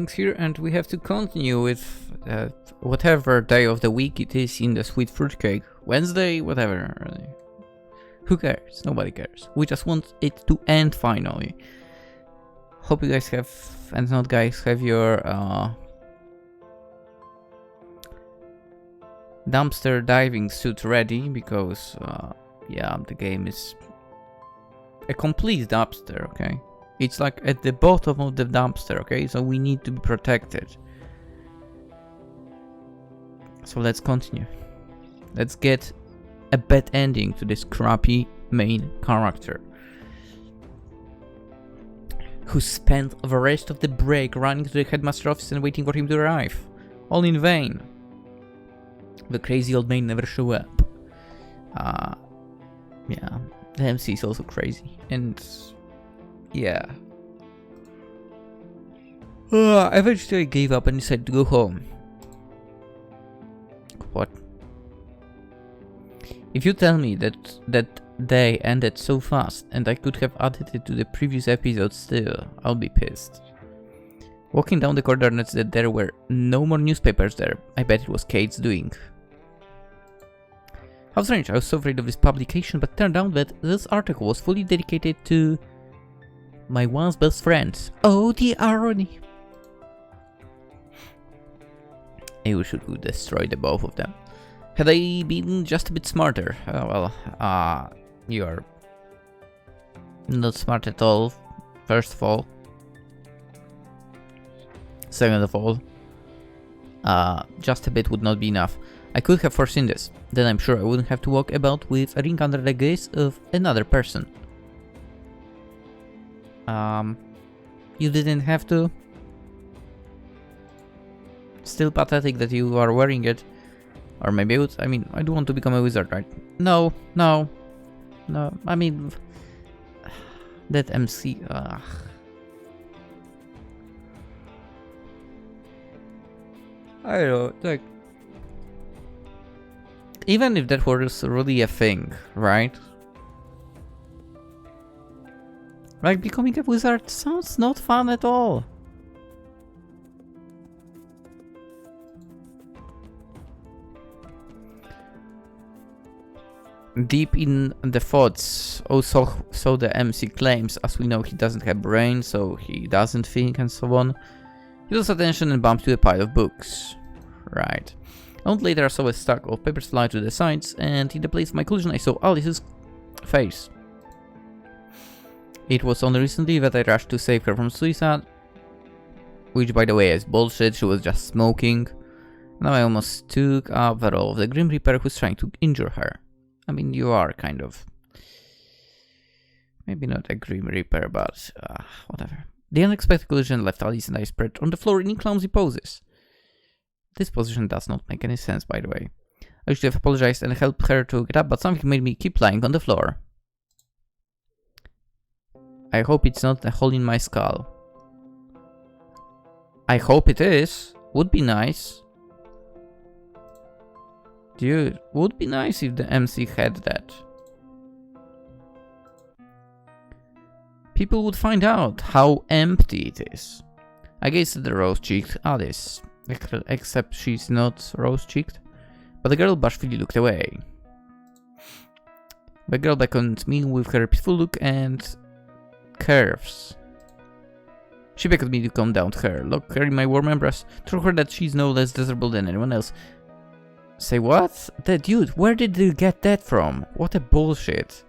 PolishLynx here, and we have to continue with whatever day of the week it is in the sweet fruitcake. Wednesday, whatever. Who cares? Nobody cares. We just want it to end finally. Hope you guys have, and not guys, have your dumpster diving suit ready, because yeah, the game is a complete dumpster, okay? It's like at the bottom of the dumpster, okay? So we need to be protected. So let's continue. Let's get a bad ending to this crappy main character, who spent the rest of the break running to the headmaster office and waiting for him to arrive. All in vain. The crazy old man never showed up. Yeah, the MC is also crazy. And yeah. Eventually I gave up and decided to go home. What? If you tell me that that day ended so fast and I could have added it to the previous episode still, I'll be pissed. Walking down the corridor noticed that there were no more newspapers there. I bet it was Kate's doing. How strange, I was so afraid of this publication, but turned out that this article was fully dedicated to my once best friend. Oh, the irony. You should destroy the both of them. Had I been just a bit smarter? You are not smart at all, first of all. Second of all, just a bit would not be enough. I could have foreseen this. Then I'm sure I wouldn't have to walk about with a ring under the gaze of another person. You didn't have to? Still pathetic that you are wearing it. Or maybe I mean, I do want to become a wizard, right? No, I mean, that MC, I don't know, like, even if that was really a thing, right? Like, becoming a wizard sounds not fun at all. Deep in the thoughts, also so the MC claims. As we know, he doesn't have brain, so he doesn't think and so on. He lost attention and bumped to a pile of books. Right. A moment later I saw a stack of papers fly to the sides, and in the place of my collision I saw Alice's face. It was only recently that I rushed to save her from suicide, which by the way is bullshit, she was just smoking. Now I almost took up the role of the Grim Reaper who's trying to injure her. I mean, you are kind of... maybe not a Grim Reaper, but whatever. The unexpected collision left Alice and I spread on the floor in clumsy poses. This position does not make any sense, by the way. I should have apologized and helped her to get up, but something made me keep lying on the floor. I hope it's not a hole in my skull. I hope it is. Would be nice. Dude, would be nice if the MC had that. People would find out how empty it is. I guess the rose-cheeked Alice. Except she's not rose-cheeked. But the girl bashfully looked away. The girl beckoned me with her peaceful look and curves. She beckoned me to come down to her, lock her in my warm embrace, told her that she's no less desirable than anyone else. Say what? That dude, where did you get that from? What a bullshit.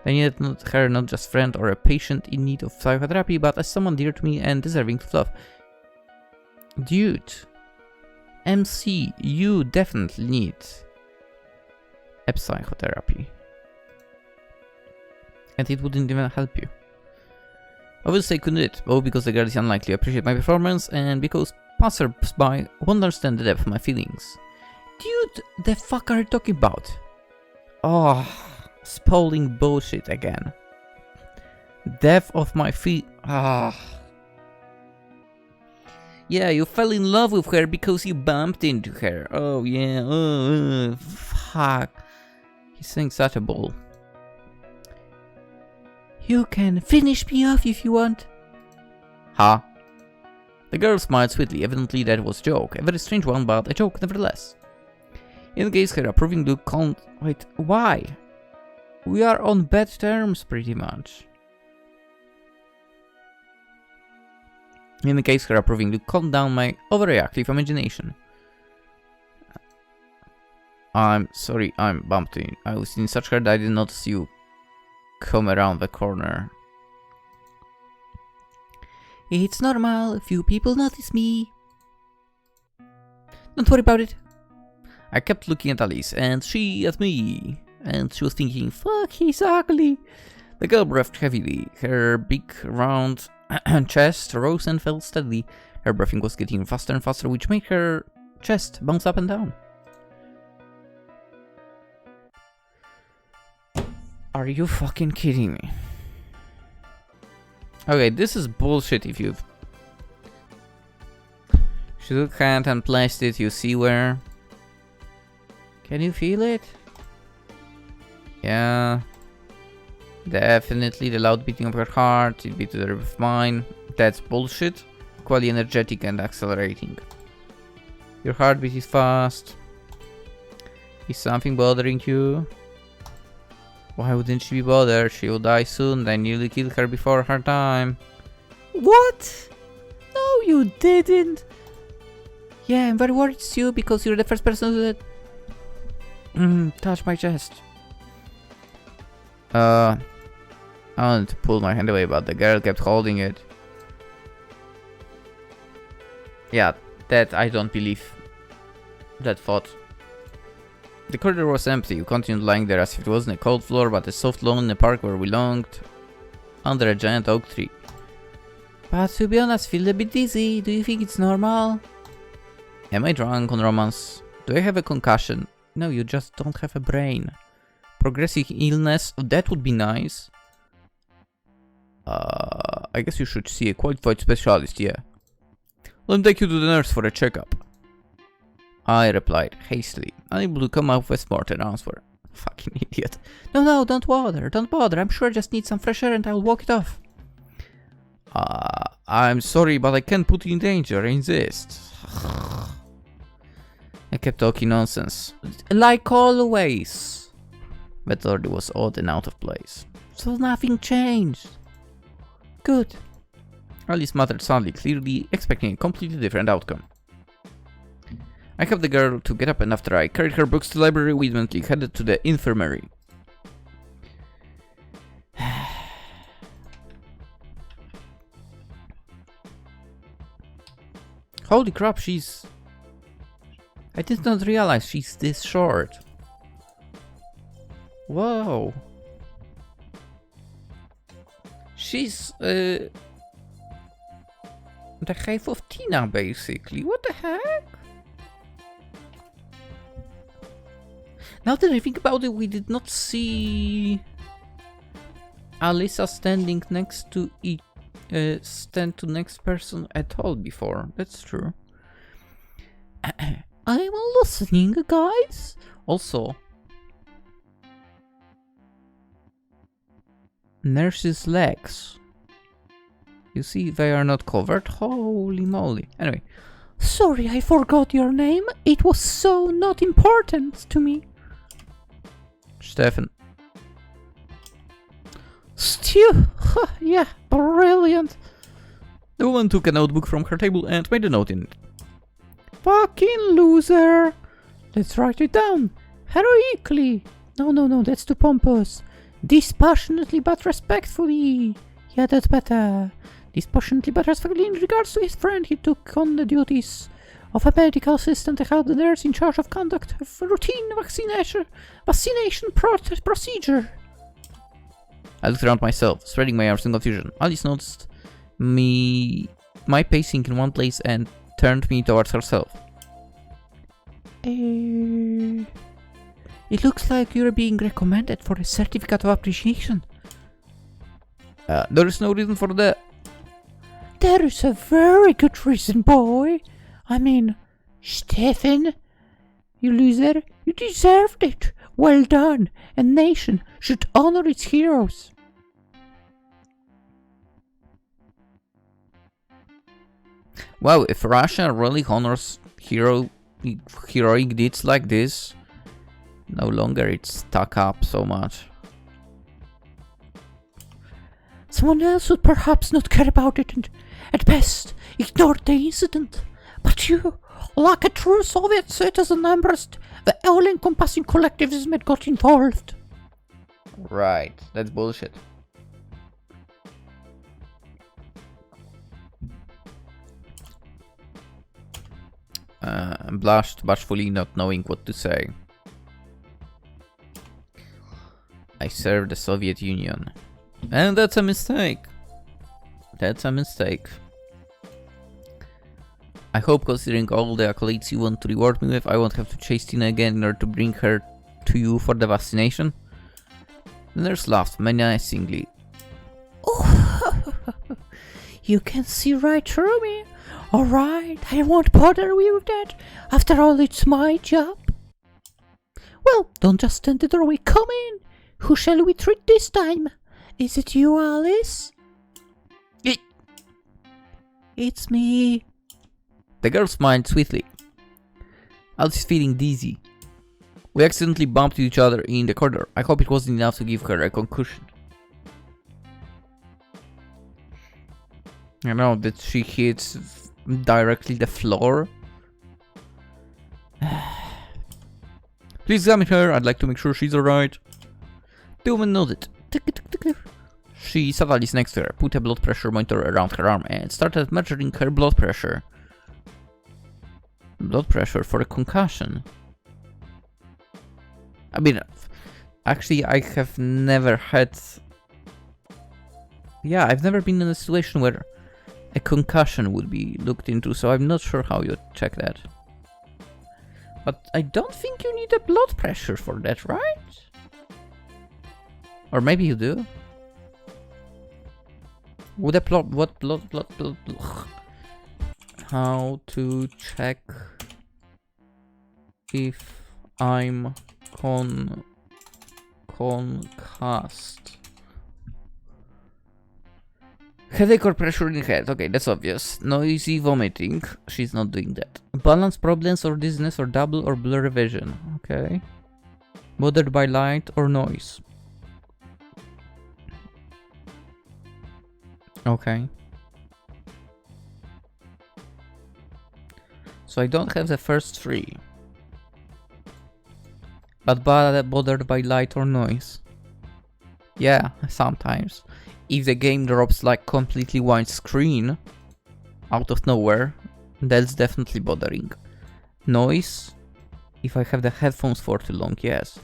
I needed her not just friend or a patient in need of psychotherapy, but as someone dear to me and deserving of love. Dude, MC, you definitely need a psychotherapy. And it wouldn't even help you. Obviously I couldn't do it, both because the girl is unlikely to appreciate my performance and because passers-by won't understand the depth of my feelings. Dude, the fuck are you talking about? Oh, spalling bullshit again. Depth of my feet. Yeah, you fell in love with her because you bumped into her. Oh yeah, fuck. He's saying such a bull. You can finish me off if you want. Huh? The girl smiled sweetly, evidently that was a joke. A very strange one, but a joke nevertheless. In case her approving look calmed... Wait, why? We are on bad terms, pretty much. In the case her approving look calmed down my overreactive imagination. I'm sorry, I'm bumped in. I was in such hurt I didn't notice you come around the corner. It's normal, few people notice me. Don't worry about it. I kept looking at Alice, and she at me. And she was thinking, fuck, he's ugly. The girl breathed heavily. Her big, round chest rose and fell steadily. Her breathing was getting faster and faster, which made her chest bounce up and down. Are you fucking kidding me? Okay, this is bullshit if you've... She took hand and placed it, you see where? Can you feel it? Yeah. Definitely the loud beating of her heart, it beat to the rib of mine. That's bullshit. Equally energetic and accelerating. Your heartbeat is fast. Is something bothering you? Why wouldn't she be bothered? She will die soon. I nearly killed her before her time. What? No, you didn't. Yeah, I'm very worried it's you because you're the first person to touch my chest. I wanted to pull my hand away, but the girl kept holding it. Yeah, that I don't believe. That thought. The corridor was empty. We continued lying there as if it wasn't a cold floor, but a soft lawn in the park where we longed, under a giant oak tree. But to be honest, I feel a bit dizzy. Do you think it's normal? Am I drunk on romance? Do I have a concussion? No, you just don't have a brain. Progressive illness? That would be nice. I guess you should see a qualified specialist, yeah. Let me take you to the nurse for a checkup. I replied hastily, unable to come up with a smarter answer. Fucking idiot. No, don't bother. I'm sure I just need some fresh air and I'll walk it off. I'm sorry, but I can't put you in danger, I insist. I kept talking nonsense. Like always. But Lordy was odd and out of place. So nothing changed. Good. Alice muttered soundly, clearly expecting a completely different outcome. I helped the girl to get up, and after I carried her books to the library, we immediately headed to the infirmary. Holy crap, she's... I did not realize she's this short. Whoa. She's the height of Tina, basically. What the heck? Now that I think about it, we did not see Alyssa standing next to stand to next person at all before. That's true. I'm listening, guys. Also, nurse's legs. You see, they are not covered. Holy moly. Anyway. Sorry, I forgot your name. It was so not important to me. Stefan. Stu! Yeah, brilliant. The woman took a notebook from her table and made a note in it. Fucking loser. Let's write it down. Heroically. No, that's too pompous. Dispassionately but respectfully. Yeah, that's better. Dispassionately but respectfully in regards to his friend, he took on the duties of a medical assistant to help the nurse in charge of conduct of a routine vaccination procedure. I looked around myself, spreading my arms in confusion. Alice noticed my pacing in one place and turned me towards herself. It looks like you're being recommended for a certificate of appreciation. There is no reason for that. There is a very good reason, boy. I mean, Stefan, you loser, you deserved it. Well done. A nation should honor its heroes. Wow, if Russia really honors heroic deeds like this, no longer it's stuck up so much. Someone else would perhaps not care about it and, at best, ignore the incident. But you, like a true Soviet citizen, embraced the all-encompassing collectivism and got involved. Right, that's bullshit. Blushed, bashfully not knowing what to say. I served the Soviet Union. And that's a mistake. That's a mistake. I hope, considering all the accolades you want to reward me with, I won't have to chase Tina again in order to bring her to you for the vaccination. The nurse laughed menacingly. Oh, you can see right through me. Alright, I won't bother you with that. After all, it's my job. Well, don't just stand at the doorway. Come in. Who shall we treat this time? Is it you, Alice? It's me. The girl smiled sweetly. Alice is feeling dizzy. We accidentally bumped each other in the corridor. I hope it wasn't enough to give her a concussion. You know, that she hits directly the floor. Please examine her. I'd like to make sure she's alright. The woman nodded. She sat Alice next to her, put a blood pressure monitor around her arm, and started measuring her blood pressure. Blood pressure for a concussion. I mean, actually, I have never had... Yeah, I've never been in a situation where a concussion would be looked into, so I'm not sure how you check that. But I don't think you need a blood pressure for that, right? Or maybe you do? Would a blood... How to check if I'm concussed. Headache or pressure in the head. Okay, that's obvious. Noisy vomiting. She's not doing that. Balance problems or dizziness or double or blurry vision. Okay. Bothered by light or noise. Okay. So I don't have the first three. But bothered by light or noise. Yeah, sometimes. If the game drops like completely white screen out of nowhere, that's definitely bothering. Noise, if I have the headphones for too long, yes.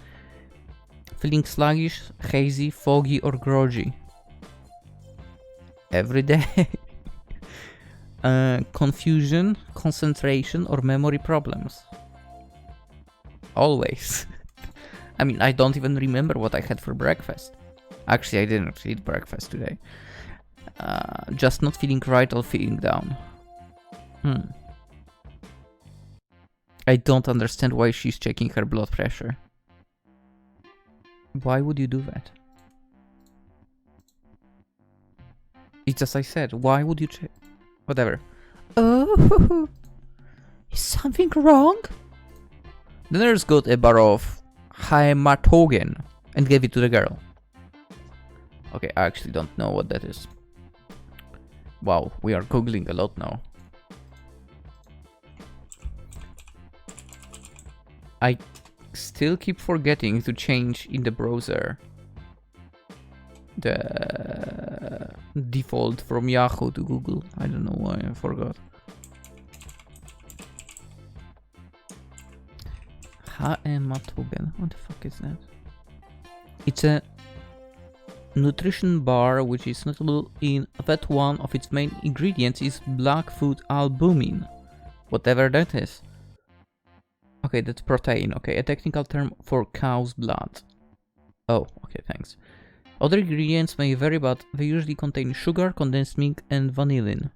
Feeling sluggish, hazy, foggy or groggy. Every day. Confusion, concentration or memory problems. Always. I mean, I don't even remember what I had for breakfast. Actually, I didn't eat breakfast today. Just not feeling right or feeling down. I don't understand why she's checking her blood pressure. Why would you do that? It's as I said, why would you check? Whatever. Oh, is something wrong? The nurse got a bar of hematogen and gave it to the girl. Okay, I actually don't know what that is. Wow, we are googling a lot now. I still keep forgetting to change in the browser the default from Yahoo to Google. I don't know why I forgot. Hematogen. What the fuck is that? It's a nutrition bar which is notable in that one of its main ingredients is black food albumin. Whatever that is. Okay, that's protein. Okay, a technical term for cow's blood. Oh, okay, thanks. Other ingredients may vary, but they usually contain sugar, condensed milk, and vanillin.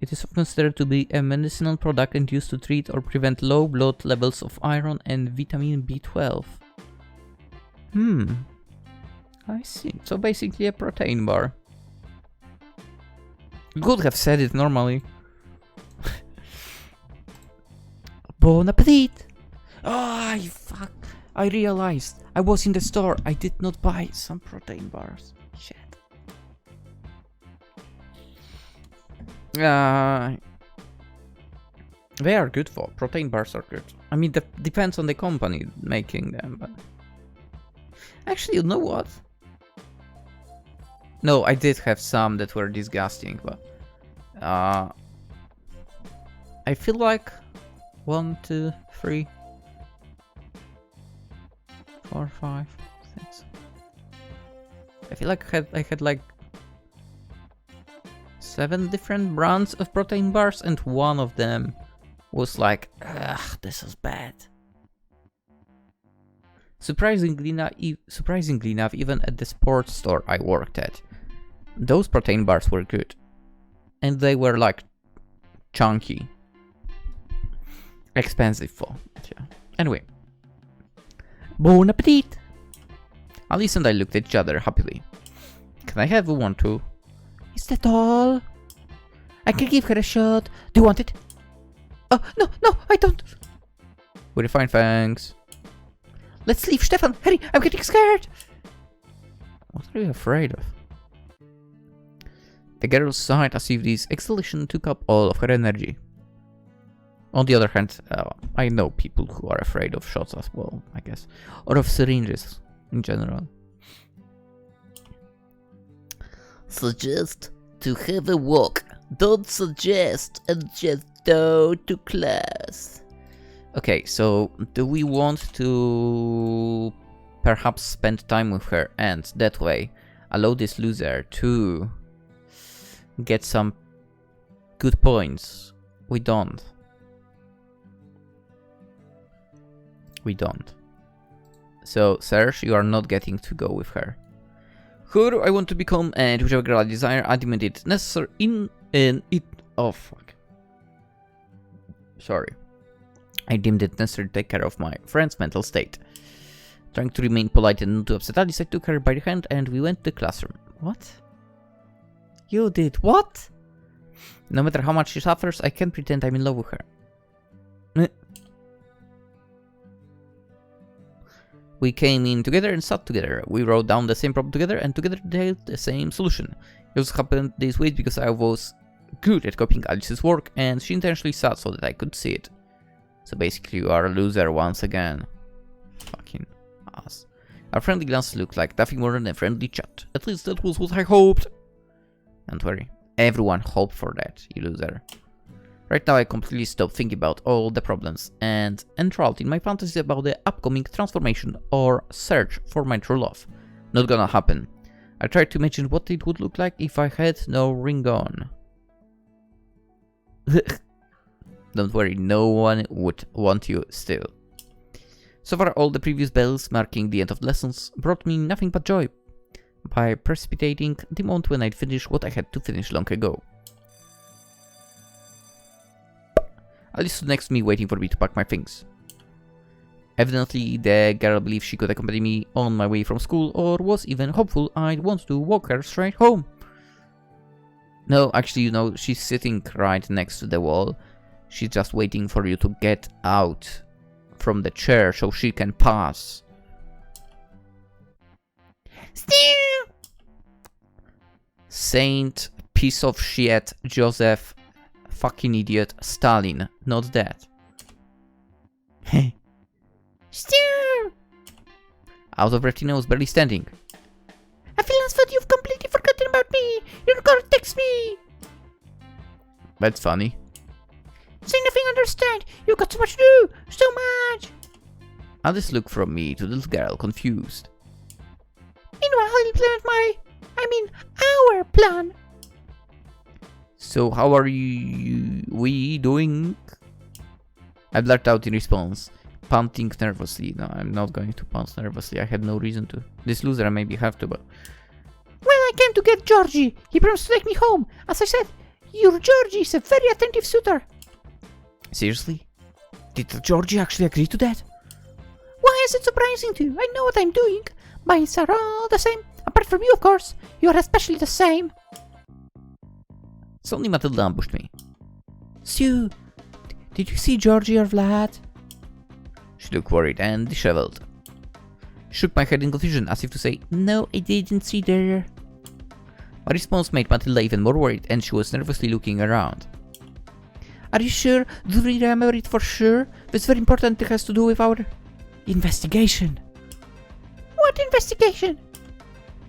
It is considered to be a medicinal product and used to treat or prevent low blood levels of iron and vitamin B12. I see. So basically a protein bar. You could have said it normally. Bon appetit! Oh, fuck. I realized I was in the store. I did not buy some protein bars. Shit. They are good for. Protein bars are good. I mean, that depends on the company making them, but... Actually, you know what? No, I did have some that were disgusting, but... I feel like... 1, 2, 3... 4, 5, 6... I feel like I had like... 7 different brands of protein bars, and one of them was like, ugh, this is bad. Surprisingly enough, even at the sports store I worked at, those protein bars were good. And they were like chunky. Expensive for it, yeah. Anyway. Bon appetit! Alice and I looked at each other happily. Can I have one too? Is that all? I can give her a shot. Do you want it? Oh, no, I don't. Very fine, thanks. Let's leave, Stefan. Hurry, I'm getting scared. What are you afraid of? The girl sighed as if this exhalation took up all of her energy. On the other hand, I know people who are afraid of shots as well, I guess. Or of syringes, in general. Suggest to have a walk. Don't suggest and just go to class. Okay, so do we want to perhaps spend time with her and that way allow this loser to get some good points? We don't. We don't. So, Serge, you are not getting to go with her. Who do I want to become, and whichever girl I desire, I deemed it necessary oh fuck. Sorry. I deemed it necessary to take care of my friend's mental state. Trying to remain polite and not to upset Alice, I took her by the hand and we went to the classroom. What? You did what? No matter how much she suffers, I can't pretend I'm in love with her. We came in together and sat together. We wrote down the same problem together and together they had the same solution. It also happened this way because I was good at copying Alice's work and she intentionally sat so that I could see it. So basically you are a loser once again. Fucking ass. Our friendly glance looked like nothing more than a friendly chat. At least that was what I hoped. Don't worry. Everyone hoped for that, you loser. Right now I completely stopped thinking about all the problems and enthralled in my fantasy about the upcoming transformation or search for my true love. Not gonna happen. I tried to imagine what it would look like if I had no ring on. Don't worry, no one would want you still. So far all the previous bells marking the end of lessons brought me nothing but joy, by precipitating the moment when I'd finish what I had to finish long ago. Alice stood next to me waiting for me to pack my things. Evidently, the girl believed she could accompany me on my way from school, or was even hopeful I'd want to walk her straight home. No, actually, you know, she's sitting right next to the wall. She's just waiting for you to get out from the chair so she can pass. Still. Saint piece of shit Joseph fucking idiot Stalin, not that. Still. Out of breath, was barely standing. I feel as though you've completely forgotten about me. You're gonna text me. That's funny. Say nothing, understand. You've got so much to do. So much. Alice looked from me to the little girl, confused. Meanwhile, I'll implement our plan. So how are we doing? I blurted out in response, panting nervously. No, I'm not going to pant nervously. I had no reason to. This loser I maybe have to, but... Well, I came to get Georgie. He promised to take me home. As I said, your Georgie is a very attentive suitor. Seriously? Did Georgie actually agree to that? Why is it surprising to you? I know what I'm doing. Mice are all the same. Apart from you, of course. You are especially the same. Suddenly Matilda ambushed me. Sue, Did you see Georgie or Vlad? She looked worried and disheveled. Shook my head in confusion, as if to say, No, I didn't see there. My response made Matilda even more worried, and she was nervously looking around. Are you sure? Do we remember it for sure? It's very important. It has to do with our investigation. What investigation?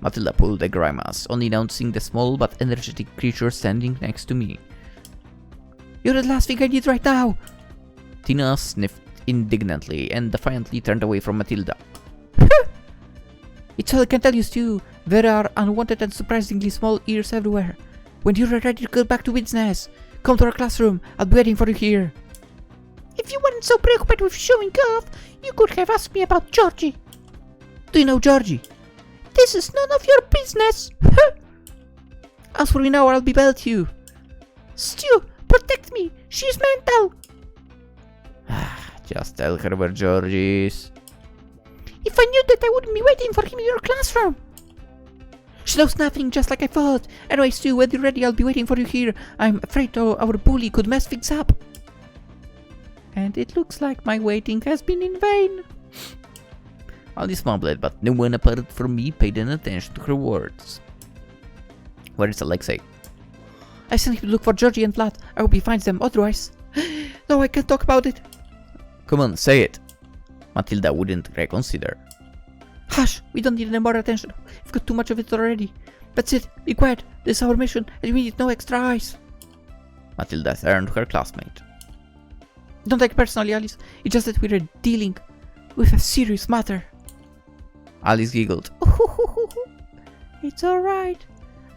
Matilda pulled a grimace, only noticing the small but energetic creature standing next to me. You're the last thing I need right now. Tina sniffed indignantly and defiantly turned away from Matilda. It's all I can tell you, Stu. There are unwanted and surprisingly small ears everywhere. When you're ready to go back to business, come to our classroom. I'll be waiting for you here. If you weren't so preoccupied with showing off, you could have asked me about Georgie. Do you know Georgie? This is none of your business. As for me now, I'll be bail to you. Stu, protect me. She's mental. Just tell her where Georgie is. If I knew that, I wouldn't be waiting for him in your classroom. She knows nothing, just like I thought. Anyway, Stu, when you're ready, I'll be waiting for you here. I'm afraid our bully could mess things up. And it looks like my waiting has been in vain. Alice mumbled, but no one apart from me paid any attention to her words. Where is Alexei? I sent him to look for Georgie and Vlad. I hope he finds them, otherwise... No, I can't talk about it. Come on, say it. Matilda wouldn't reconsider. Hush, we don't need any more attention. We've got too much of it already. That's it, be quiet. This is our mission, and we need no extra eyes. Matilda turned to her classmate. Don't take it personally, Alice. It's just that we're dealing with a serious matter. Alice giggled. It's alright.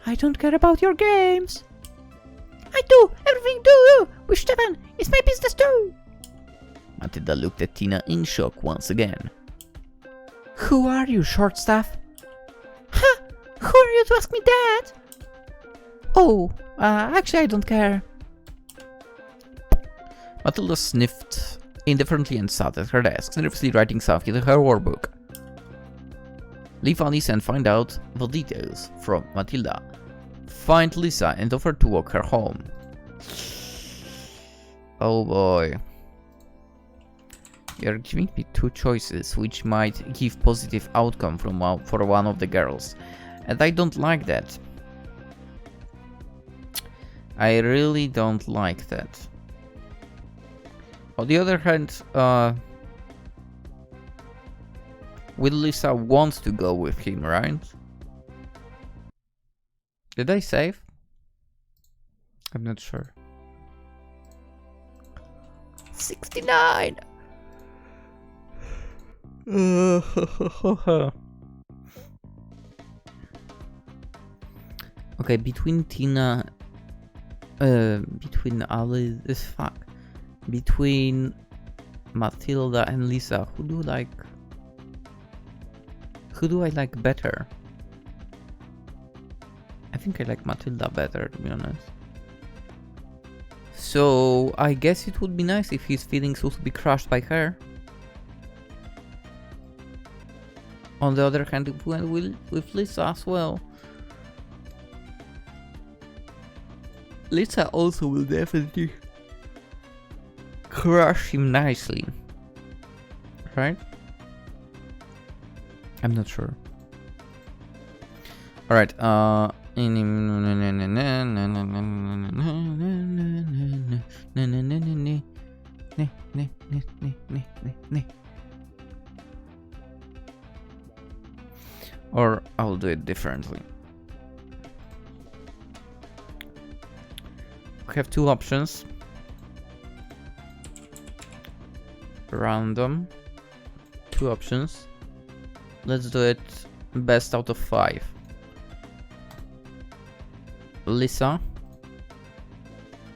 I don't care about your games. I do! Everything do! With Stefan! It's my business too! Matilda looked at Tina in shock once again. Who are you, short staff? Huh? Who are you to ask me that? Oh, actually I don't care. Matilda sniffed indifferently and sat at her desk, nervously writing something in her workbook. Leave Alice and find out the details from Matilda. Find Lisa and offer to walk her home. Oh boy. You're giving me two choices which might give positive outcome for one of the girls. And I don't like that. I really don't like that. On the other hand, will Lisa want to go with him, right? Did I save? I'm not sure. 69! Okay, between Tina... between Alice... fuck. Between Matilda and Lisa, who do I like better? I think I like Matilda better, to be honest. So I guess it would be nice if his feelings would be crushed by her. On the other hand, it went with Lisa as well. Lisa also will definitely crush him nicely, right? I'm not sure. All right. Or I'll do it differently. We have two options. Random. Two options. Let's do it best out of 5. Lisa.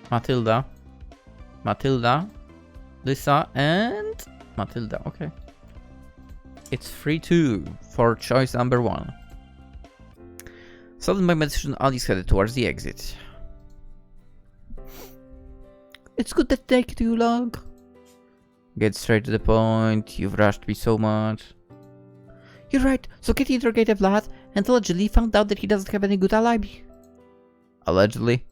Matilda. Matilda. Lisa and Matilda. Okay. It's 3-2 for choice number 1. Saddened by my decision, Alice headed towards the exit. It's good that take too long. Get straight to the point. You've rushed me so much. You're right. So Katie interrogated Vlad and allegedly found out that he doesn't have any good alibi. Allegedly?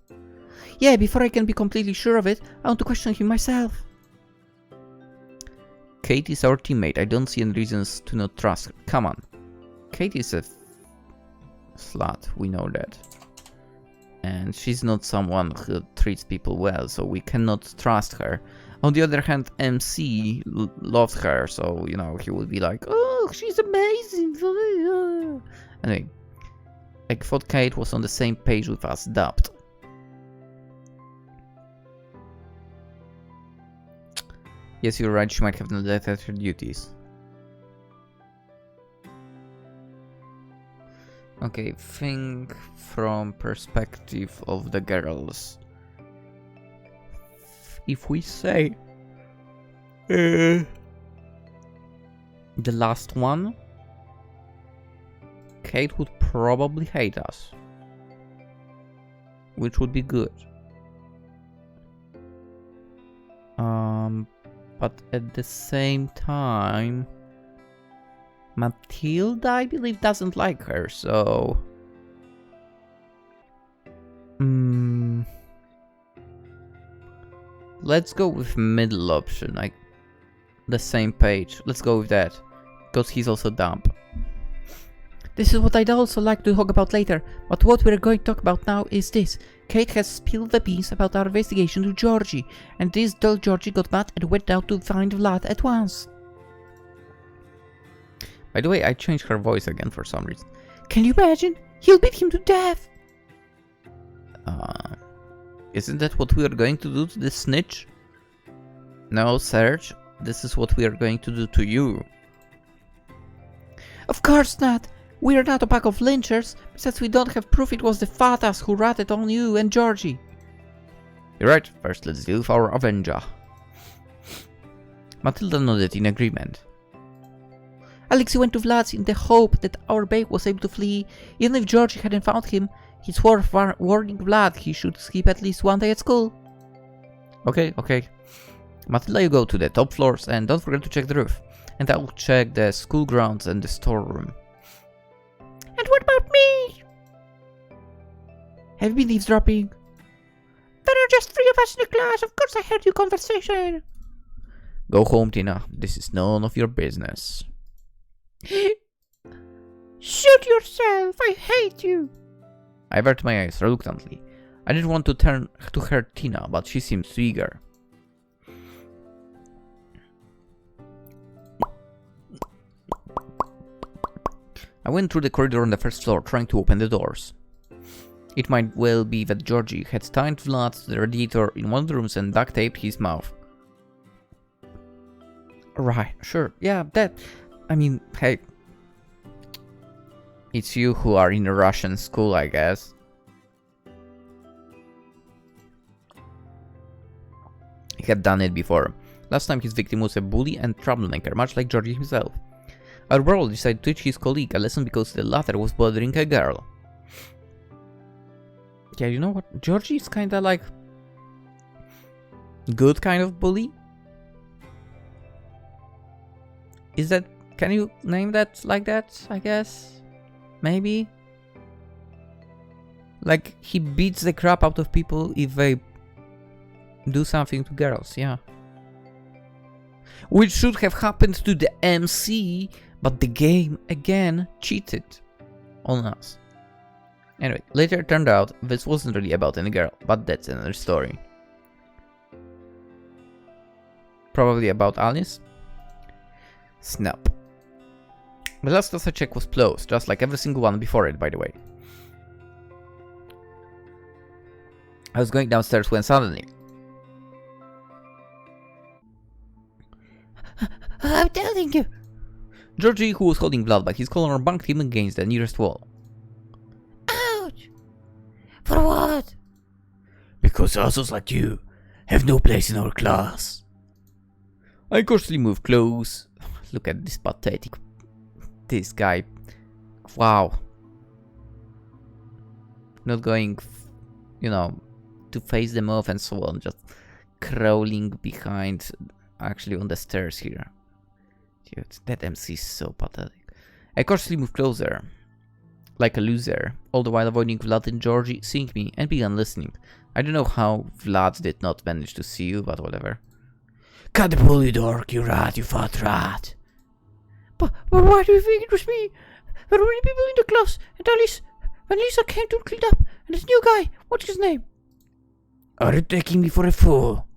Yeah, before I can be completely sure of it, I want to question him myself. Kate is our teammate. I don't see any reasons to not trust her. Come on. Kate is a slut. We know that. And she's not someone who treats people well, so we cannot trust her. On the other hand, MC loved her, so, you know, he would be like, oh, she's amazing. Anyway, I thought Kate was on the same page with us, dubbed. Yes, you're right, she might have neglected her duties. Okay, think from perspective of the girls. If we say the last one, Kate would probably hate us, which would be good. But at the same time, Matilda, I believe, doesn't like her, so... Let's go with middle option, like the same page. Let's go with that, because he's also dumb. This is what I'd also like to talk about later, but what we're going to talk about now is this. Kate has spilled the beans about our investigation to Georgie, and this dull Georgie got mad and went out to find Vlad at once. By the way, I changed her voice again for some reason. Can you imagine? He'll beat him to death! Isn't that what we are going to do to this snitch? No, Serge, this is what we are going to do to you. Of course not! We're not a pack of lynchers, since we don't have proof it was the fat ass who ratted on you and Georgie. You're right, first let's deal with our Avenger. Matilda nodded in agreement. Alexei went to Vlad's in the hope that our babe was able to flee. Even if Georgie hadn't found him, it's worth warning Vlad he should skip at least one day at school. Okay. Matilda, you go to the top floors and don't forget to check the roof. And I'll check the school grounds and the storeroom. And what about me? Have you been eavesdropping? There are just 3 of us in the class. Of course I heard your conversation. Go home, Tina. This is none of your business. Shoot yourself! I hate you! I averted my eyes reluctantly. I didn't want to turn to her Tina, but she seemed too eager. I went through the corridor on the first floor, trying to open the doors. It might well be that Georgie had tied Vlad to the radiator in one of the rooms and duct taped his mouth. Right, sure, yeah, that... I mean, hey... It's you who are in a Russian school, I guess. He had done it before. Last time his victim was a bully and troublemaker, much like Georgie himself. Our bro decided to teach his colleague a lesson because the latter was bothering a girl. Yeah, you know what? Georgie is kinda like... good kind of bully? Is that... can you name that like that, I guess? Maybe? Like, he beats the crap out of people if they do something to girls, yeah. Which should have happened to the MC, but the game, again, cheated on us. Anyway, later it turned out this wasn't really about any girl, but that's another story. Probably about Alice? Snap. The last class I checked was closed, just like every single one before it, by the way. I was going downstairs when suddenly... I'm telling you! Georgie, who was holding Vlad by his collar, bunked him against the nearest wall. Ouch! For what? Because assholes like you have no place in our class. I cautiously moved close. Look at this pathetic... this guy. Wow. Not going, you know, to face them off and so on, just crawling behind, actually on the stairs here. Dude, that MC is so pathetic. I cautiously moved closer, like a loser, all the while avoiding Vlad and Georgie seeing me and began listening. I don't know how Vlad did not manage to see you, but whatever. Cut the pulley, dork, you rat, you fat rat. But why do you think it was me? There were many people in the class, and Alice, when Lisa came to clean up, and this new guy, what's his name? Are you taking me for a fool?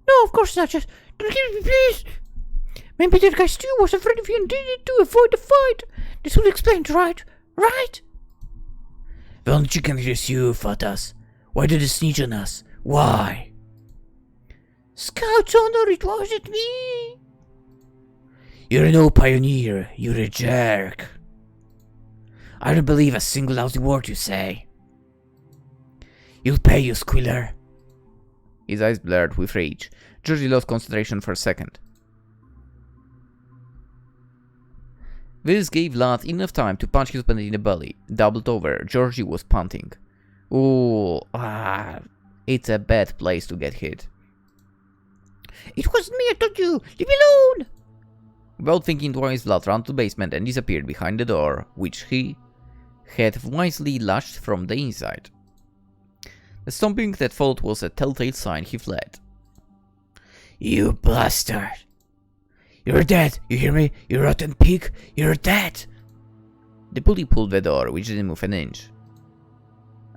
No, of course not, just don't kill me, please. Maybe that guy Stu was afraid of you and did it to avoid the fight. This would explain it, right? Right? Well, you can just you, fatas. Why did you snitch on us? Why? Scout's honor, it wasn't me. You're no pioneer, you're a jerk. I don't believe a single lousy word you say. You'll pay, you squealer. His eyes blurred with rage. Georgie lost concentration for a second. This gave Vlad enough time to punch his opponent in the belly. Doubled over, Georgie was panting. Ooh, it's a bad place to get hit. It wasn't me, I told you. Leave me alone. Without thinking twice, Vlad ran to the basement and disappeared behind the door, which he had wisely latched from the inside. The stomping that followed was a telltale sign he fled. You bastard! You're dead, you hear me? You rotten pig, you're dead! The bully pulled the door, which didn't move an inch.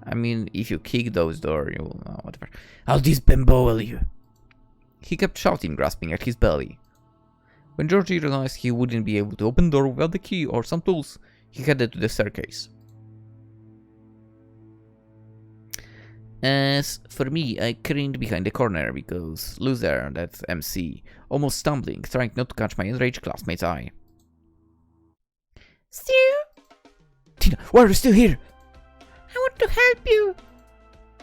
I mean, if you kick those doors, you will... Oh, whatever. I'll disbembowel you. He kept shouting, grasping at his belly. When Georgie realized he wouldn't be able to open the door without the key or some tools, he headed to the staircase. As for me, I crined behind the corner because loser, that's MC, almost stumbling, trying not to catch my enraged classmate's eye. Stu? Tina, why are you still here? I want to help you.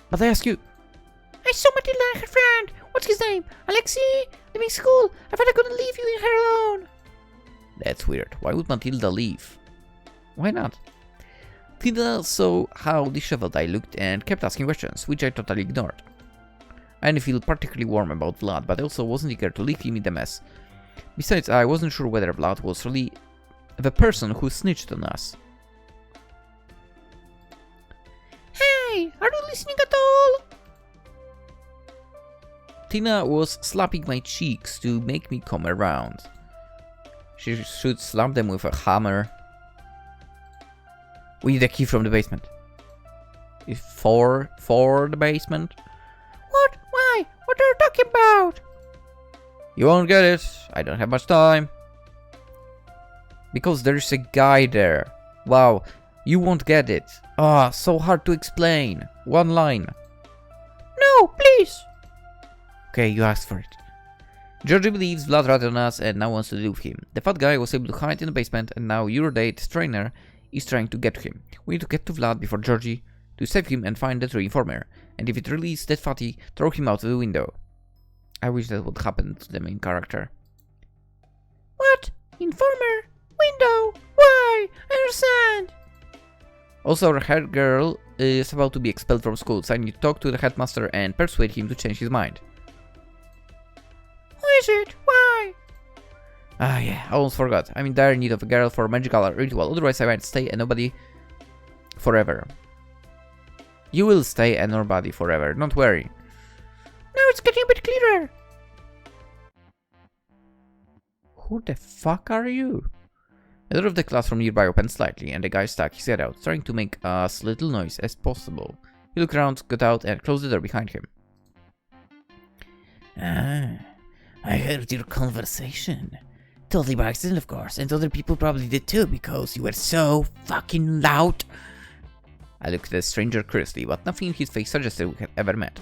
But I ask you... I saw Matilda and her friend. What's his name? Alexi? Leaving school. I thought I couldn't leave you in her alone. That's weird. Why would Matilda leave? Why not? Tina saw how disheveled I looked and kept asking questions, which I totally ignored. I didn't feel particularly warm about Vlad, but I also wasn't eager to leave him in the mess. Besides, I wasn't sure whether Vlad was really the person who snitched on us. Hey, are you listening at all? Tina was slapping my cheeks to make me come around. She should slap them with a hammer. We need a key from the basement. Is for the basement? What? Why? What are you talking about? You won't get it. I don't have much time. Because there's a guy there. Wow, you won't get it. Ah, so hard to explain. One line. No, please. Okay, you asked for it. Georgie believes Vlad ratted on us and now wants to deal with him. The fat guy was able to hide in the basement and now your date trainer is trying to get to him. We need to get to Vlad before Georgie to save him and find the true informer. And if it really is that fatty, throw him out of the window. I wish that would happen to the main character. What? Informer? Window? Why? I understand. Also, our head girl is about to be expelled from school, so I need to talk to the headmaster and persuade him to change his mind. Who is it? Why? Ah yeah, I almost forgot. I'm in dire need of a girl for a magical ritual, otherwise I might stay a nobody forever. You will stay a nobody forever, don't worry. Now it's getting a bit clearer. Who the fuck are you? The door of the classroom nearby opened slightly, and the guy stuck his head out, trying to make as little noise as possible. He looked around, got out, and closed the door behind him. Ah, I heard your conversation. Totally by accident, of course, and other people probably did too, because you were so fucking loud. I looked at the stranger curiously, but nothing in his face suggested we had ever met.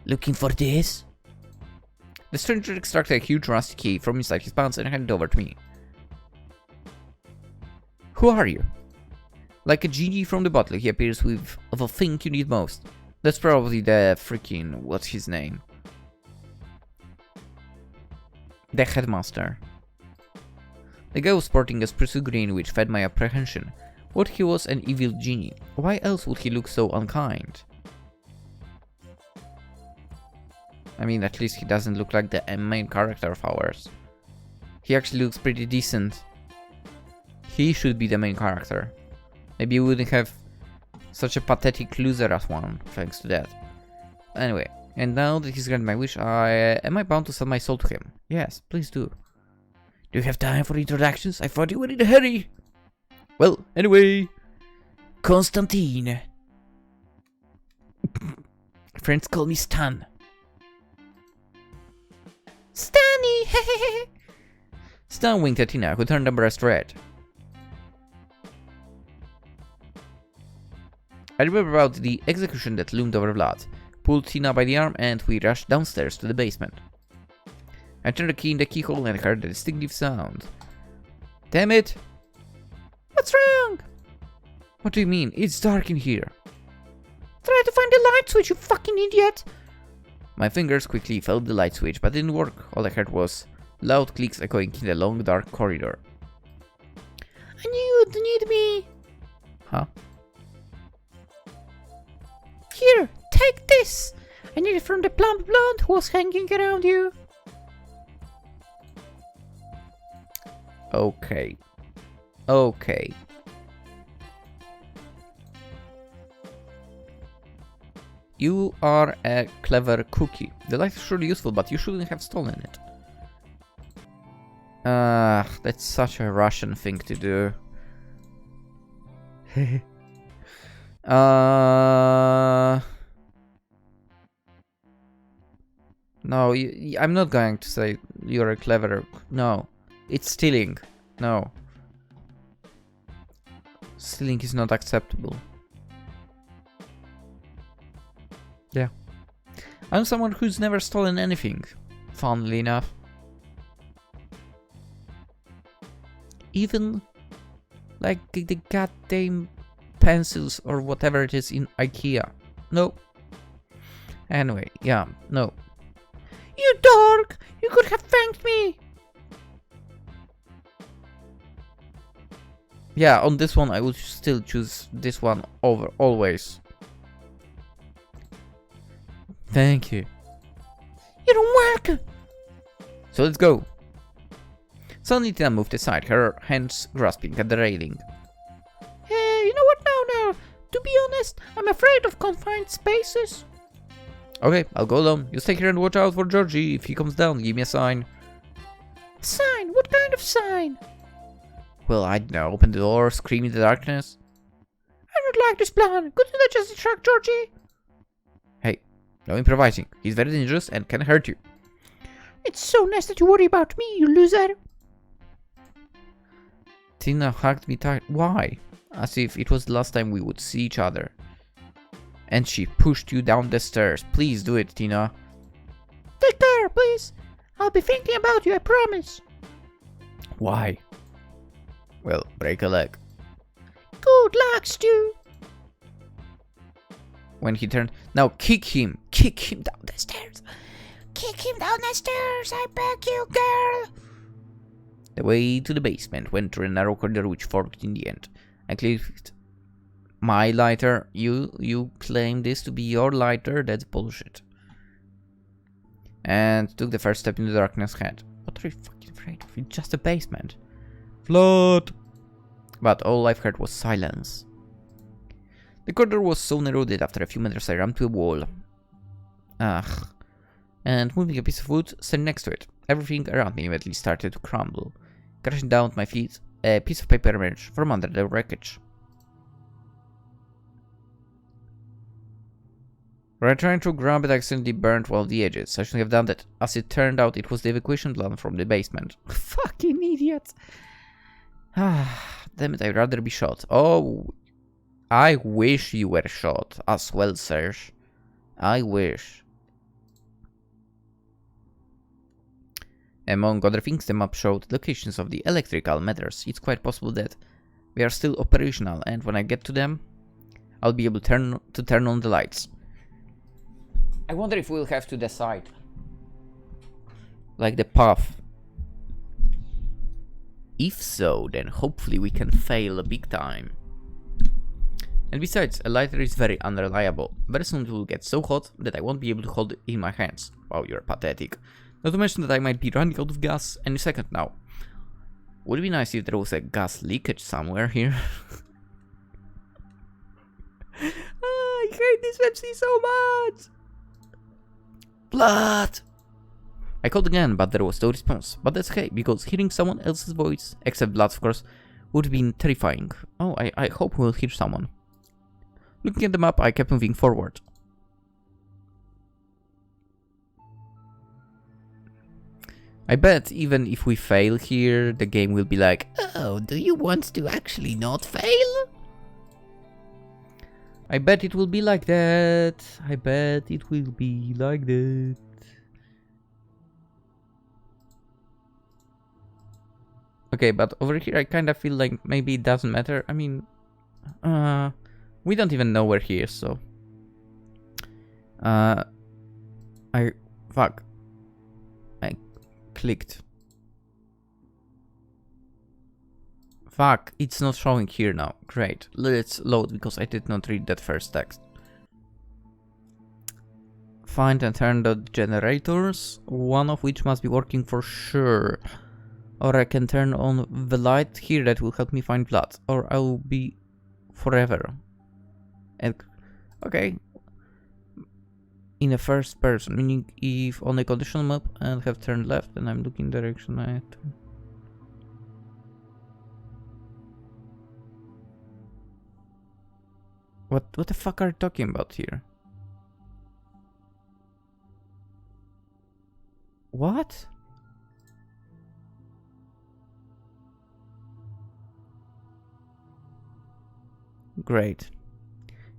Looking for this? The stranger extracted a huge rusty key from inside his pants and handed it over to me. Who are you? Like a genie from the bottle, he appears with the thing you need most. That's probably the freaking... what's his name? The headmaster. The guy was sporting a spruce grin which fed my apprehension. What, he was an evil genie? Why else would he look so unkind? I mean, at least he doesn't look like the main character of ours. He actually looks pretty decent. He should be the main character. Maybe we wouldn't have Such a pathetic loser as one, thanks to that. Anyway, and now that he's granted my wish, am I bound to sell my soul to him? Yes, please do. Do you have time for introductions? I thought you were in a hurry. Well, anyway. Constantine. Friends call me Stan. Stanny! Stan winked at Tina, who turned embarrassed red. I remember about the execution that loomed over Vlad, pulled Tina by the arm, and we rushed downstairs to the basement. I turned the key in the keyhole and heard a distinctive sound. Damn it! What's wrong? What do you mean? It's dark in here. Try to find the light switch, you fucking idiot! My fingers quickly felt the light switch, but it didn't work. All I heard was loud clicks echoing in the long dark corridor. I knew you'd need me. Huh? Here, take this! I need it from the plump blonde who was hanging around you. Okay. Okay. You are a clever cookie. The light is surely useful, but you shouldn't have stolen it. That's such a Russian thing to do. No, I'm not going to say you're a clever... No, it's stealing. No. Stealing is not acceptable. Yeah. I'm someone who's never stolen anything, funnily enough. Even like the goddamn pencils or whatever it is in IKEA. No. Anyway, yeah, no. You dork! You could have thanked me! Yeah, on this one I would still choose this one over always. Thank you. You're welcome! So let's go. Suddenly Tina moved aside, her hands grasping at the railing. Hey, you know what now? To be honest, I'm afraid of confined spaces. Okay, I'll go alone. You stay here and watch out for Georgie. If he comes down, give me a sign. Sign? What kind of sign? Well, I don't know. Open the door, scream in the darkness. I don't like this plan. Couldn't I just distract Georgie? Hey, no improvising. He's very dangerous and can hurt you. It's so nice that you worry about me, you loser. Tina hugged me tight. Why? As if it was the last time we would see each other. And she pushed you down the stairs. Please do it, Tina. Take care, please. I'll be thinking about you, I promise. Why? Well, break a leg. Good luck, Stu. When he turned... Now kick him! Kick him down the stairs! Kick him down the stairs, I beg you, girl. The way to the basement went through a narrow corridor which forked in the end. I clicked my lighter. You claim this to be your lighter? That's bullshit. And took the first step in the darkness ahead. What are you fucking afraid of? It's just a basement. Flood! But all I've heard was silence. The corridor was so narrow that after a few meters I ran to a wall. Ugh. And moving a piece of wood, standing next to it. Everything around me immediately started to crumble. Crashing down at my feet, a piece of paper emerged from under the wreckage. When I tried to grab it, I accidentally burned one of the edges. I shouldn't have done that. As it turned out, it was the evacuation plan from the basement. Fucking idiot. Damn it, I'd rather be shot. Oh, I wish you were shot as well, Serge. I wish. Among other things, the map showed locations of the electrical meters. It's quite possible that they are still operational, and when I get to them, I'll be able to turn on the lights. I wonder if we'll have to decide, like, the path. If so, then hopefully we can fail big time. And besides, a lighter is very unreliable. Very soon it will get so hot that I won't be able to hold it in my hands. Wow, you're pathetic. Not to mention that I might be running out of gas any second now. Would it be nice if there was a gas leakage somewhere here? hate this website so much! Blood! I called again, but there was no response. But that's okay, because hearing someone else's voice, except Blood of course, would have been terrifying. Oh, I hope we'll hear someone. Looking at the map, I kept moving forward. I bet even if we fail here, the game will be like, Oh, do you want to actually not fail? I bet it will be like that. I bet it will be like that. Okay, but over here I kind of feel like maybe it doesn't matter. I mean, we don't even know where he is, so... Fuck. I clicked. Fuck, it's not showing here now. Great. Let's load, because I did not read that first text. Find and turn the generators, one of which must be working for sure. Or I can turn on the light here that will help me find blood. Or I will be forever. And okay. In a first person, meaning if on a conditional map and have turned left and I'm looking direction I have to... What the fuck are you talking about here? What? Great.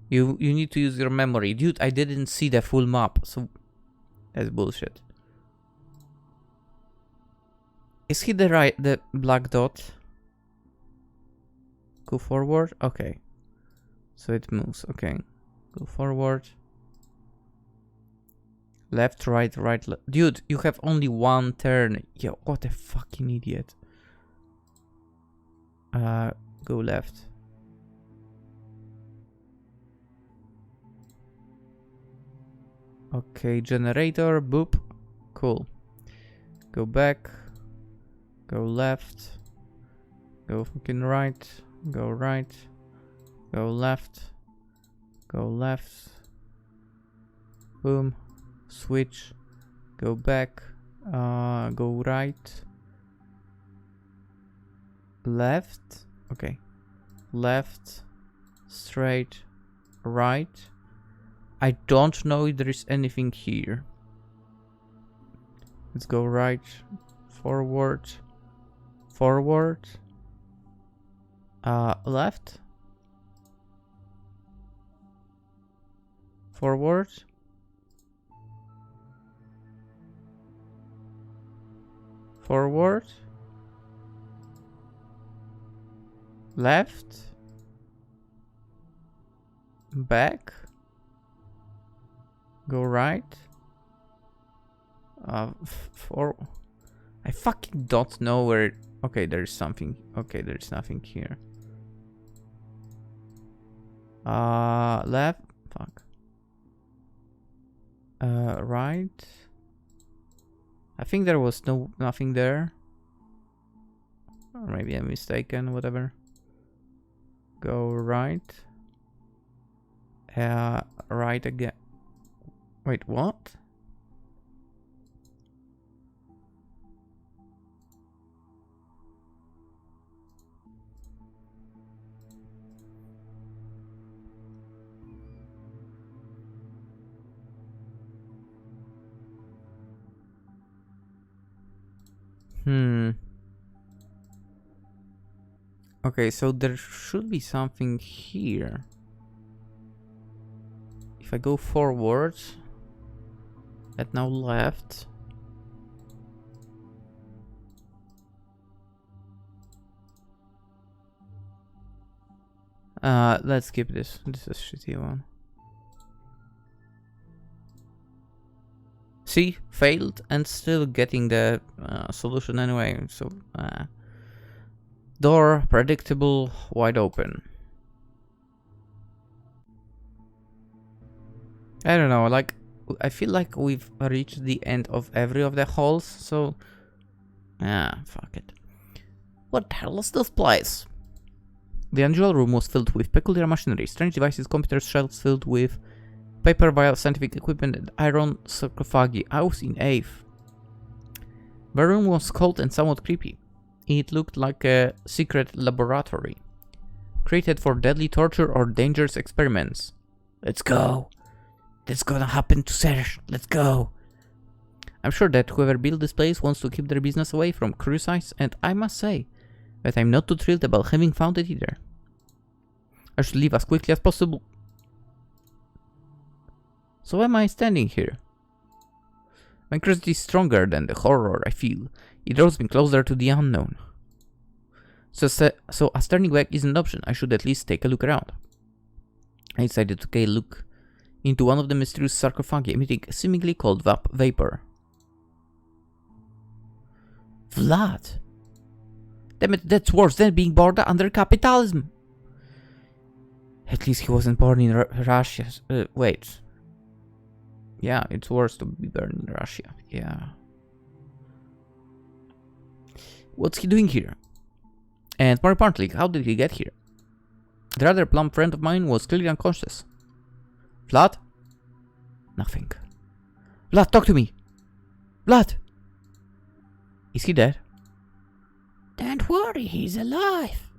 You need to use your memory. Dude, I didn't see the full map, so that's bullshit. Is he the black dot? Go forward? Okay. So it moves, okay. Go forward. Left, right, right, left. Dude, you have only one turn. Yo, what a fucking idiot. Go left. Okay, generator, boop. Cool. Go back. Go left. Go fucking right. Go right. Go left. Go left. Boom. Switch. Go back. Go right. Left. Okay. Left. Straight. Right. I don't know if there is anything here. Let's go right. Forward. Forward. Left. Forward. Forward. Left. Back. Go right. I fucking don't know where... Okay, there's something. Okay, there's nothing here. Left. Fuck. Right. I think there was nothing there. Or maybe I'm mistaken, whatever. Go right. Right again. Wait, what? Okay, so there should be something here. If I go forward, and now left. Let's skip this. This is a shitty one. See, failed and still getting the solution anyway. So, door predictable, wide open. I don't know, like, I feel like we've reached the end of every of the halls, so... fuck it. What the hell is this place? The unusual room was filled with peculiar machinery, strange devices, computer shelves filled with paper, vials, scientific equipment, and iron sarcophagi. I was in awe. The room was cold and somewhat creepy. It looked like a secret laboratory, created for deadly torture or dangerous experiments. Let's go. That's gonna happen to Serge. Let's go. I'm sure that whoever built this place wants to keep their business away from curious eyes, and I must say that I'm not too thrilled about having found it either. I should leave as quickly as possible. So why am I standing here? My curiosity is stronger than the horror I feel. It draws me closer to the unknown. So as turning back isn't an option, I should at least take a look around. I decided to take a look into one of the mysterious sarcophagi emitting a seemingly cold vapor. Vlad! Damn it, that's worse than being born under capitalism! At least he wasn't born in Russia. Wait. Yeah, it's worse to be born in Russia. Yeah. What's he doing here? And more importantly, how did he get here? The rather plump friend of mine was clearly unconscious. Vlad? Nothing. Vlad, talk to me! Vlad! Is he dead? Don't worry, he's alive.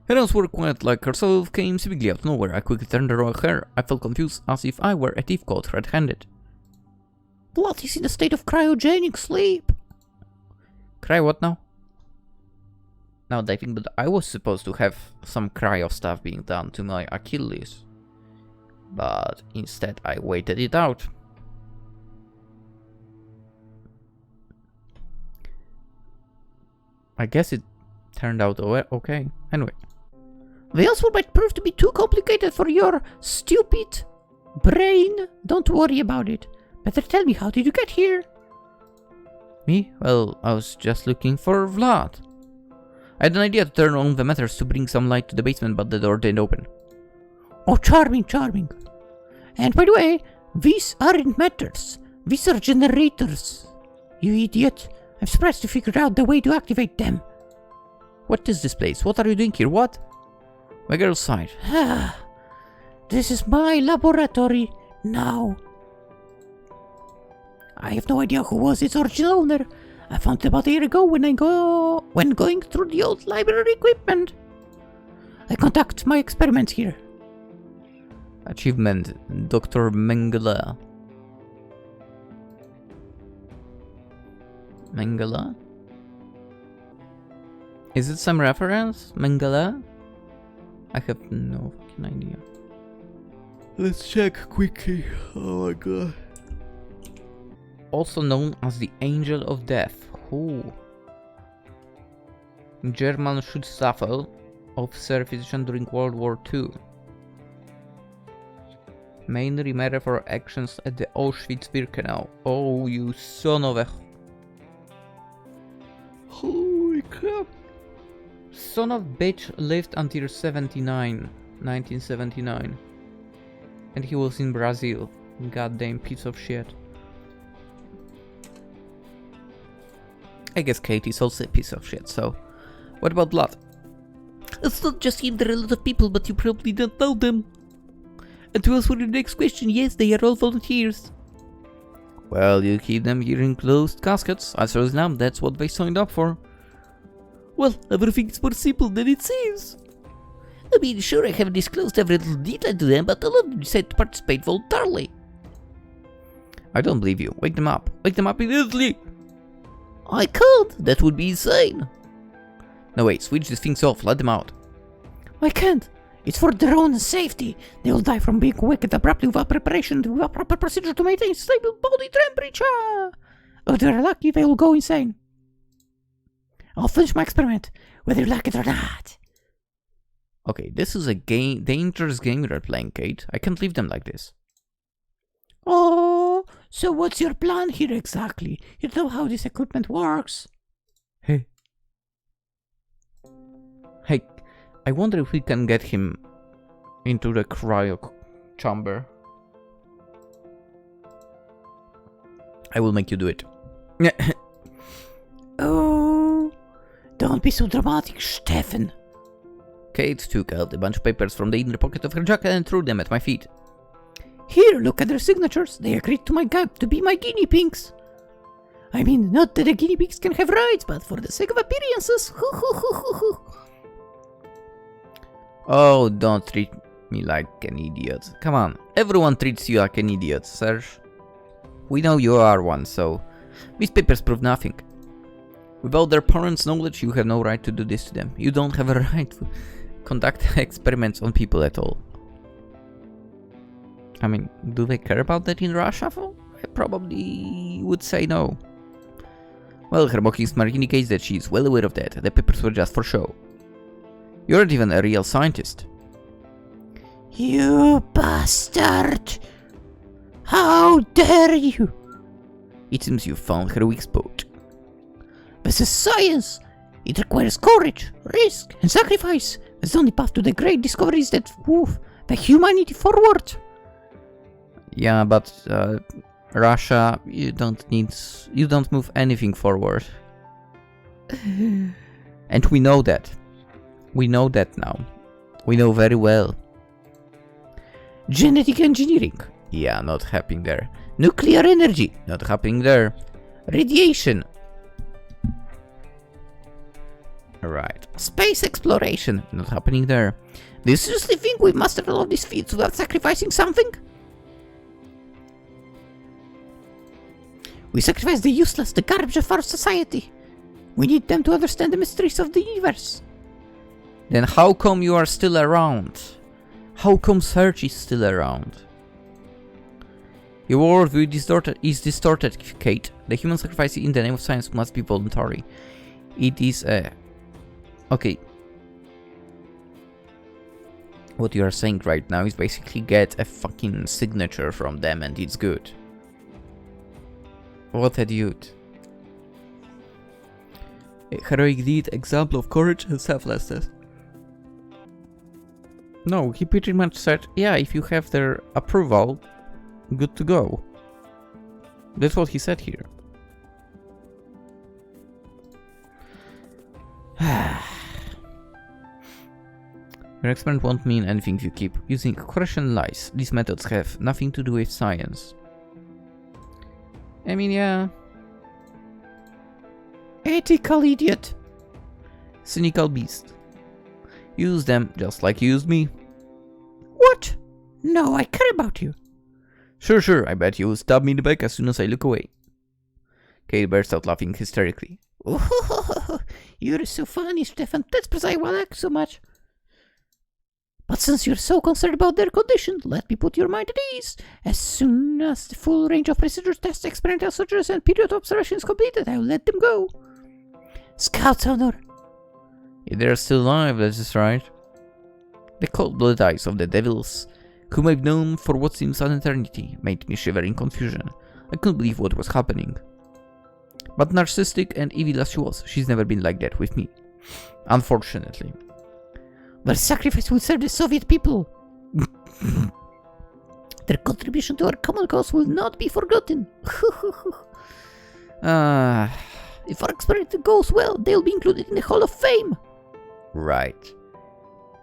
Helen's work went like herself came seemingly out of nowhere. I quickly turned around her. I felt confused, as if I were a thief caught red-handed. Vlad is in a state of cryogenic sleep. Cry what now? Now that I think that I was supposed to have some cryo stuff being done to my Achilles. But instead I waited it out. I guess it turned out okay. Anyway. The answer might prove to be too complicated for your stupid brain. Don't worry about it. Better tell me, how did you get here? Me? Well, I was just looking for Vlad. I had an idea to turn on the matters to bring some light to the basement, but the door didn't open. Oh, charming, charming. And by the way, these aren't matters. These are generators. You idiot. I'm surprised you figured out the way to activate them. What is this place? What are you doing here? What? My girl sighed. This is my laboratory now. I have no idea who was its original owner. I found it about a year ago when going through the old library equipment. I conduct my experiments here. Achievement, Dr. Mengele. Mengele? Is it some reference? Mengele? I have no fucking idea. Let's check quickly. Oh my god. Also known as the Angel of Death. Who? German Schutzstaffel, officer physician during World War II. Main remember for actions at the Auschwitz-Birkenau. Oh, you son of a... Holy crap. Son of bitch lived until 1979. And he was in Brazil. Goddamn piece of shit. I guess Katie's also a piece of shit, so... What about Vlad? It's not just him, there are a lot of people, but you probably don't know them. And to answer the next question, yes, they are all volunteers. Well, you keep them here in closed caskets. As far as now, that's what they signed up for. Well, everything is more simple than it seems. I mean, sure, I haven't disclosed every little detail to them, but a lot of them decided to participate voluntarily. I don't believe you. Wake them up. Wake them up immediately! I can't. That would be insane. No, wait. Switch these things off. Let them out. I can't. It's for their own safety. They'll die from being awakened abruptly without preparation, without proper procedure to maintain stable body temperature. If they're lucky, they will go insane. I'll finish my experiment, whether you like it or not. Okay, this is a dangerous game you're playing, Kate. I can't leave them like this. Oh, so what's your plan here exactly? You know how this equipment works. Hey, I wonder if we can get him into the cryo chamber. I will make you do it. Oh, don't Don't be so dramatic, Stefan. Kate took out a bunch of papers from the inner pocket of her jacket and threw them at my feet. Here, look at their signatures. They agreed to be my guinea pigs. I mean, not that the guinea pigs can have rights, but for the sake of appearances. Oh, don't treat me like an idiot. Come on, everyone treats you like an idiot, Serge. We know you are one, so these papers prove nothing. Without their parents' knowledge, you have no right to do this to them. You don't have a right to conduct experiments on people at all. I mean, do they care about that in Russia? I probably would say no. Well, her mocking smirk indicates that she is well aware of that. The papers were just for show. You aren't even a real scientist. You bastard! How dare you! It seems you found her weak spot. This is science! It requires courage, risk, and sacrifice. It's the only path to the great discoveries that move the humanity forward. Yeah, but Russia, you don't move anything forward. And we know that. We know that now. We know very well. Genetic engineering. Yeah, not happening there. Nuclear energy. Not happening there. Radiation. Right. Space exploration. Not happening there. Do you seriously think we mastered all of these feats without sacrificing something? We sacrifice the useless, the garbage of our society. We need them to understand the mysteries of the universe. Then how come you are still around? How come Serge is still around? Your worldview is distorted, Kate. The human sacrifice in the name of science must be voluntary. It is a... Okay. What you are saying right now is basically get a fucking signature from them and it's good. What a dude. A heroic deed, example of courage and selflessness. No, he pretty much said, yeah, if you have their approval, good to go. That's what he said here. Your experiment won't mean anything if you keep using correction lies. These methods have nothing to do with science. I mean, yeah. Ethical idiot. Cynical beast. Use them just like you used me. What? No, I care about you. Sure, I bet you'll stab me in the back as soon as I look away. Kate burst out laughing hysterically. Oh, you're so funny, Stefan. That's because I like so much. But since you're so concerned about their condition, let me put your mind at ease. As soon as the full range of procedures, tests, experimental surgeries, and period of observation is completed, I'll let them go. Scout's honor. Yeah, they're still alive, that's right. The cold-blooded eyes of the devils, whom I've known for what seems an eternity, made me shiver in confusion. I couldn't believe what was happening. But narcissistic and evil as she was, she's never been like that with me. Unfortunately. Their sacrifice will serve the Soviet people. Their contribution to our common cause will not be forgotten. If our experiment goes well, they'll be included in the Hall of Fame. Right.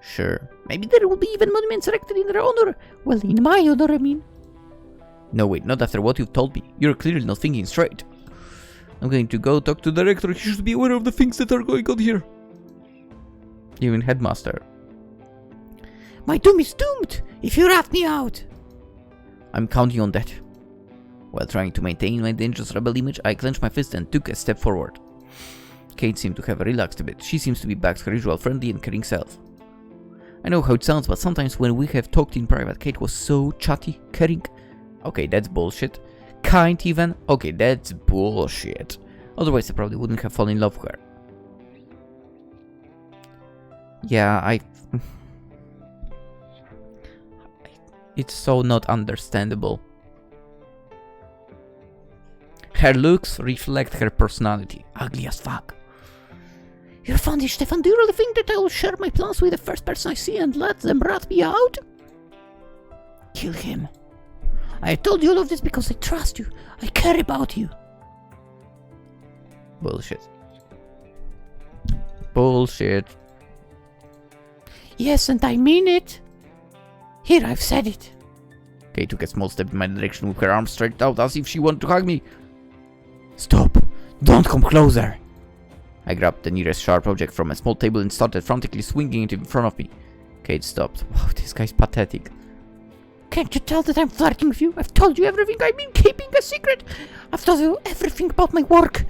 Sure. Maybe there will be even monuments erected in their honor. Well, in my honor, I mean. No, wait, not after what you've told me. You're clearly not thinking straight. I'm going to go talk to the director. He should be aware of the things that are going on here. Even headmaster. My doom is doomed if you rat me out. I'm counting on that. While trying to maintain my dangerous rebel image, I clenched my fist and took a step forward. Kate seemed to have relaxed a bit. She seems to be back to her usual friendly and caring self. I know how it sounds, but sometimes when we have talked in private, Kate was so chatty, caring. Okay, that's bullshit. Kind even. Okay, that's bullshit. Otherwise I probably wouldn't have fallen in love with her. Yeah, it's so not understandable. Her looks reflect her personality. Ugly as fuck. You're funny, Stefan. Do you really think that I will share my plans with the first person I see and let them rat me out? Kill him. I told you all of this because I trust you. I care about you. Bullshit. bullshit. Yes, and I mean it. Here, I've said it. Kate took a small step in my direction with her arms stretched out as if she wanted to hug me. Stop! Don't come closer! I grabbed the nearest sharp object from a small table and started frantically swinging it in front of me. Kate stopped. Wow, this guy's pathetic. Can't you tell that I'm flirting with you? I've told you everything I've been keeping a secret. I've told you everything about my work.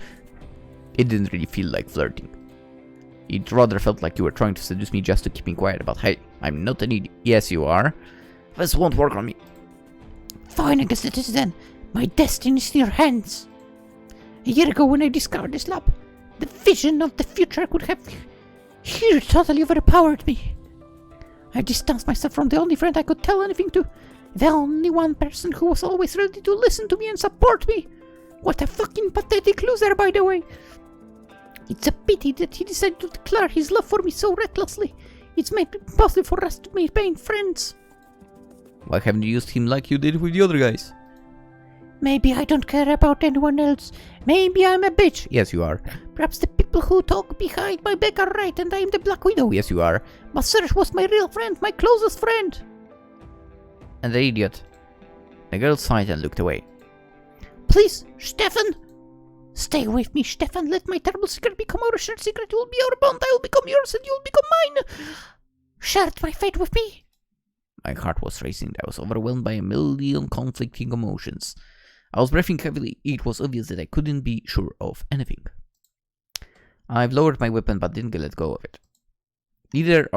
It didn't really feel like flirting. It rather felt like you were trying to seduce me just to keep me quiet about, hey, I'm not an idiot. Yes, you are. This won't work on me. Fine, I guess it is then. My destiny's in your hands. A year ago when I discovered this lab, the vision of the future I could have here totally overpowered me. I distanced myself from the only friend I could tell anything to. The only one person who was always ready to listen to me and support me. What a fucking pathetic loser, by the way. It's a pity that he decided to declare his love for me so recklessly. It's made it possible for us to remain friends. Why haven't you used him like you did with the other guys? Maybe I don't care about anyone else. Maybe I'm a bitch. Yes, you are. Perhaps the people who talk behind my back are right and I am the Black Widow. Yes, you are. But Serge was my real friend, my closest friend. And the idiot. The girl sighed and looked away. Please, Stefan. Stay with me, Stefan. Let my terrible secret become our shared secret. You will be our bond. I will become yours and you will become mine. Share my fate with me. My heart was racing. I was overwhelmed by a million conflicting emotions. I was breathing heavily. It was obvious that I couldn't be sure of anything. I've lowered my weapon but didn't let go of it. Neither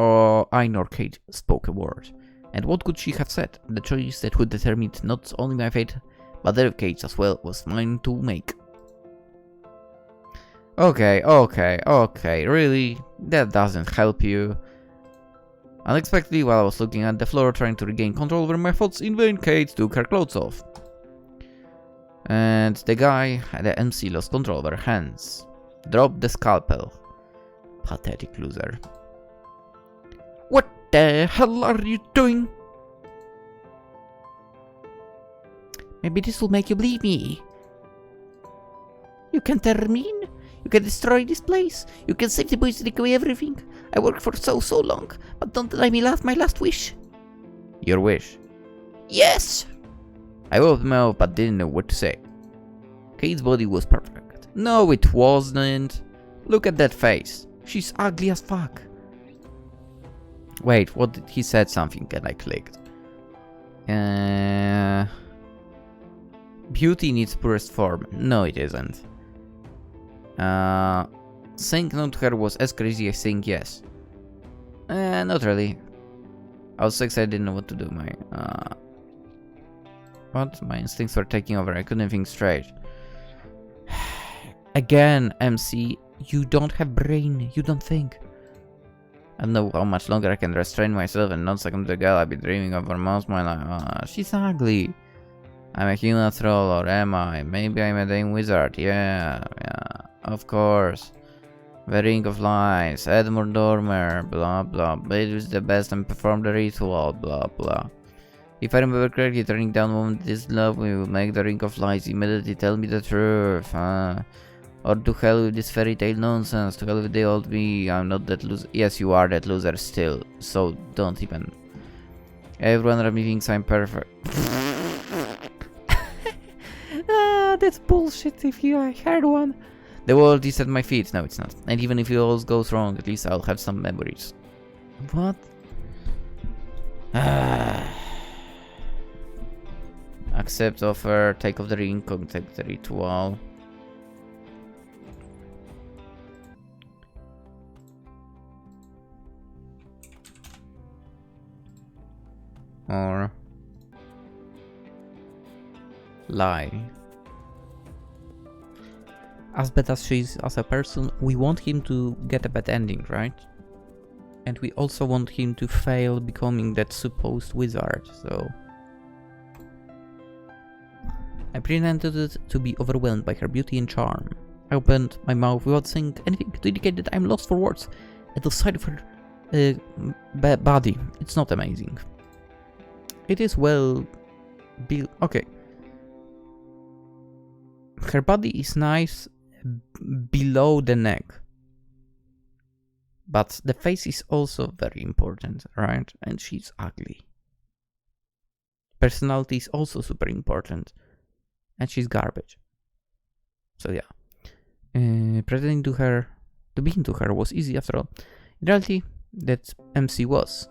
I nor Kate spoke a word. And what could she have said? The choice that would determine not only my fate, but that of Kate's as well, was mine to make. Okay, really? That doesn't help you. Unexpectedly, while I was looking at the floor trying to regain control over my thoughts, in vain Kate took her clothes off. And the guy, the MC, lost control of her hands. Dropped the scalpel. Pathetic loser. What the hell are you doing? Maybe this will make you believe me. You can termine. You can destroy this place. You can save the boys and take away everything. I worked for so long, but don't deny me my last wish. Your wish? Yes! I opened my mouth but didn't know what to say. Kate's body was perfect. No, it wasn't. Look at that face. She's ugly as fuck. Wait, what did he said something and I clicked. Beauty needs purest form. No, it isn't. Saying no to her was as crazy as saying yes. Not really. I was so excited I didn't know what to do. My instincts were taking over. I couldn't think straight. Again, MC, you don't have brain. You don't think. I don't know how much longer I can restrain myself and not succumb to the girl I've been dreaming of for most of my life. She's ugly. I'm a human troll, or am I? Maybe I'm a damn wizard. Yeah, of course. The Ring of Lies, Edmund Dormer, blah blah. It was the best and performed the ritual, blah blah. If I remember correctly, turning down moment this love will make the Ring of Lies immediately tell me the truth, Or to hell with this fairy tale nonsense, to hell with the old me, I'm not that loser. Yes, you are that loser still, so don't even. Everyone around me thinks I'm perfect. That's bullshit if you heard one. The world is at my feet. No, it's not. And even if it all goes wrong, at least I'll have some memories. What? Accept offer, take off the ring, contact the ritual. Or lie. As bad as she is as a person, we want him to get a bad ending, right? And we also want him to fail becoming that supposed wizard, so... I pretended to be overwhelmed by her beauty and charm. I opened my mouth without saying anything to indicate that I'm lost for words at the sight of her body. It's not amazing. It is well built. Okay. Her body is nice below the neck. But the face is also very important, right? And she's ugly. Personality is also super important. And she's garbage. So yeah. Pretending to be into her was easy after all. In reality, that MC was.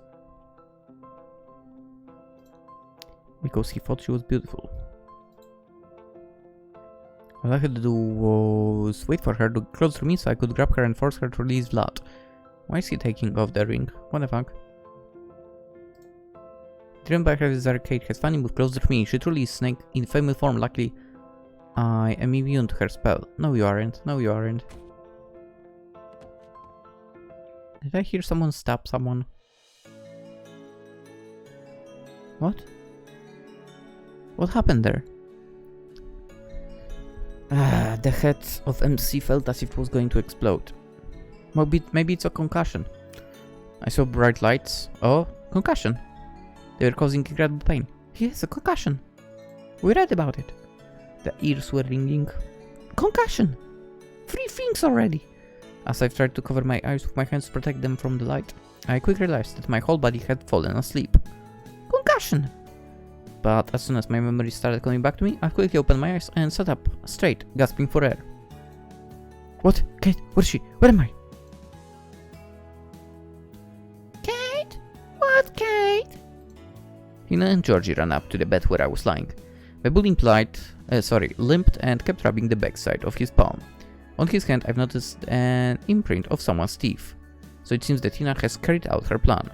Because he thought she was beautiful. All I had to do was wait for her to close to me so I could grab her and force her to release blood. Why is he taking off the ring? What the fuck? Driven by her desire, Kate has finally moved closer to me. She truly is Snake in female form. Luckily, I am immune to her spell. No, you aren't. No, you aren't. Did I hear someone stab someone? What? What happened there? The head of MC felt as if it was going to explode. Maybe it's a concussion. I saw bright lights. Oh, concussion. They were causing incredible pain. He has a concussion. We read about it. The ears were ringing. Concussion! 3 things already! As I tried to cover my eyes with my hands to protect them from the light, I quickly realized that my whole body had fallen asleep. Concussion! But as soon as my memory started coming back to me, I quickly opened my eyes and sat up, straight, gasping for air. What? Kate? Where is she? Where am I? Kate? What, Kate? Tina and Georgie ran up to the bed where I was lying. My bully limped and kept rubbing the backside of his palm. On his hand, I've noticed an imprint of someone's teeth, so it seems that Tina has carried out her plan.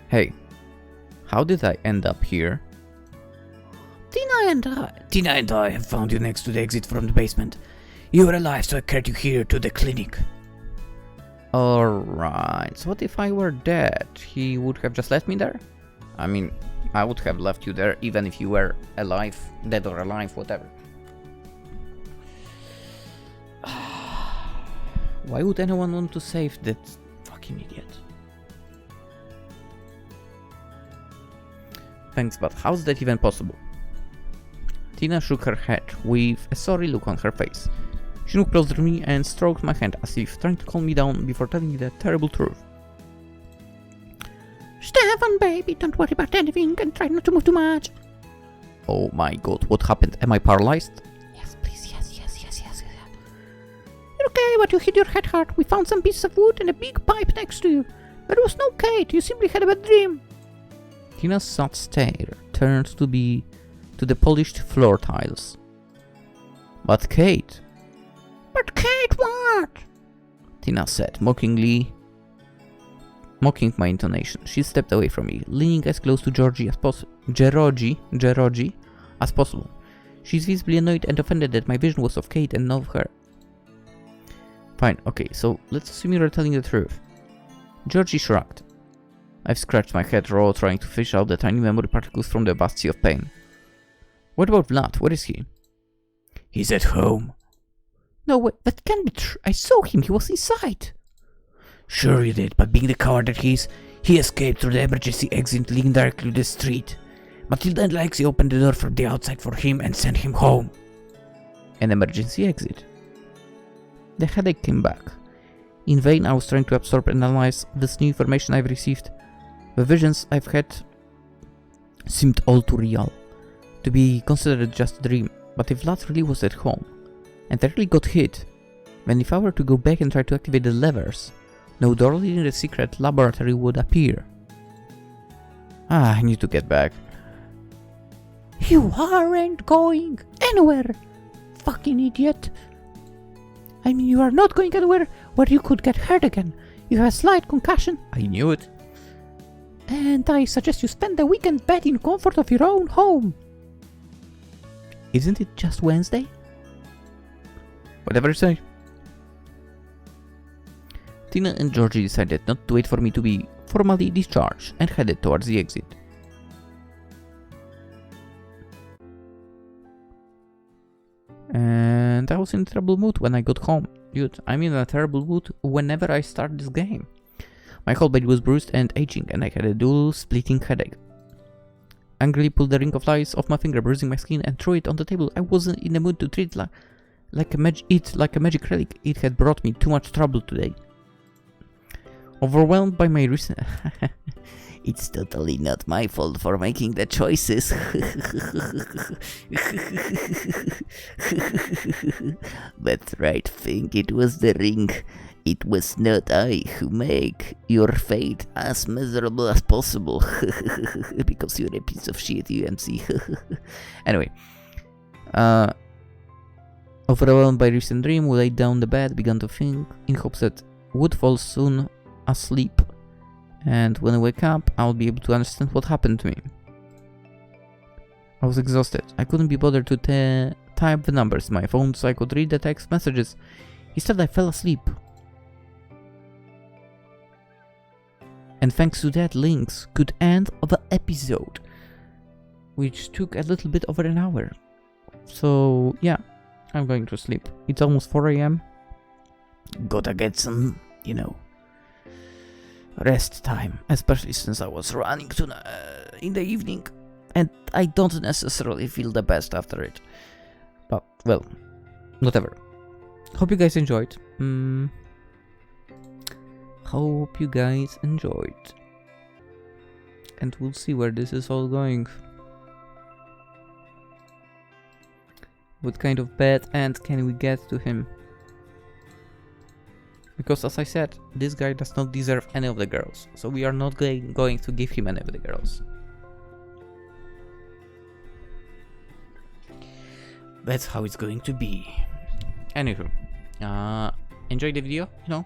Hey, how did I end up here? Tina and I have found you next to the exit from the basement. You were alive, so I carried you here to the clinic. Alright, so what if I were dead? He would have just left me there? I mean, I would have left you there even if you were alive, dead or alive, whatever. Why would anyone want to save that fucking idiot? Thanks, but how's that even possible? Tina shook her head with a sorry look on her face. She moved closer to me and stroked my hand as if trying to calm me down before telling me the terrible truth. Stefan, baby, don't worry about anything and try not to move too much. Oh my god, what happened? Am I paralyzed? Yes, please, yes. You're okay, but you hit your head hard. We found some pieces of wood and a big pipe next to you. There was no Kate, you simply had a bad dream. Tina's sad stare turned to the polished floor tiles. But Kate... But Kate what? Tina said, mocking my intonation. She stepped away from me, leaning as close to Georgie as possible. Georgie as possible. She's visibly annoyed and offended that my vision was of Kate and not of her. Fine, okay, so let's assume you're telling the truth. Georgie shrugged. I've scratched my head raw trying to fish out the tiny memory particles from the vast sea of pain. What about Vlad? Where is he? He's at home. No, wait, that can't be true. I saw him, he was inside. Sure you did, but being the coward that he is, he escaped through the emergency exit leading directly to the street. Matilda and Lexi opened the door from the outside for him and sent him home. An emergency exit. The headache came back. In vain I was trying to absorb and analyze this new information I've received. The visions I've had seemed all too real, to be considered just a dream. But if Vlad really was at home, and I really got hit, then if I were to go back and try to activate the levers, no door leading to the secret laboratory would appear. I need to get back. You aren't going anywhere, fucking idiot. I mean, you are not going anywhere where you could get hurt again. You have a slight concussion. I knew it. And I suggest you spend the weekend bed in comfort of your own home. Isn't it just Wednesday? Whatever you say. Tina and Georgie decided not to wait for me to be formally discharged and headed towards the exit. And I was in a terrible mood when I got home. Dude, I'm in a terrible mood whenever I start this game. My whole body was bruised and aching, and I had a dull, splitting headache. Angrily pulled the ring of lice off my finger, bruising my skin, and threw it on the table. I wasn't in the mood to treat it like a magic relic. It had brought me too much trouble today. Overwhelmed by my recent... It's totally not my fault for making the choices. But right thing, it was the ring. It was not I who make your fate as miserable as possible. Because you're a piece of shit, UMC. Anyway. Overwhelmed by recent dream, we laid down the bed, began to think, in hopes that would fall soon asleep. And when I wake up, I'll be able to understand what happened to me. I was exhausted. I couldn't be bothered to type the numbers in my phone so I could read the text messages. Instead, I fell asleep. And thanks to that, Lynx could end of the episode, which took a little bit over an hour. So, yeah, I'm going to sleep. It's almost 4 AM. Gotta get some, rest time, especially since I was running in the evening, and I don't necessarily feel the best after it. But, well, whatever. Hope you guys enjoyed. Hope you guys enjoyed. And we'll see where this is all going. What kind of bad end can we get to him? Because as I said, this guy does not deserve any of the girls. So we are not going to give him any of the girls. That's how it's going to be. Anywho, enjoy the video, do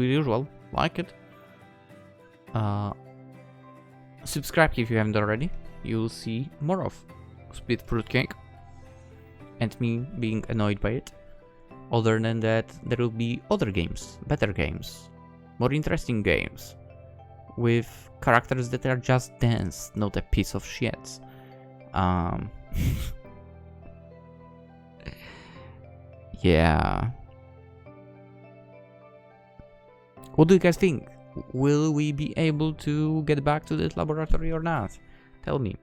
the usual, like it. Subscribe if you haven't already. You'll see more of split fruitcake and me being annoyed by it. Other than that, there will be other games, better games, more interesting games, with characters that are just dense, not a piece of shit. Yeah. What do you guys think? Will we be able to get back to this laboratory or not? Tell me.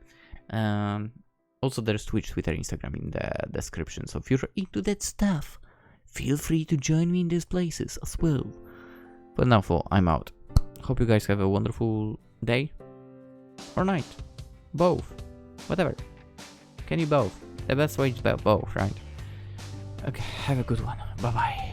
Also, there's Twitch, Twitter, Instagram in the description, so if you're into that stuff, feel free to join me in these places as well. But now I'm out. Hope you guys have a wonderful day or night. Both. Whatever. Can you both? The best way is both, right? Okay, have a good one. Bye bye.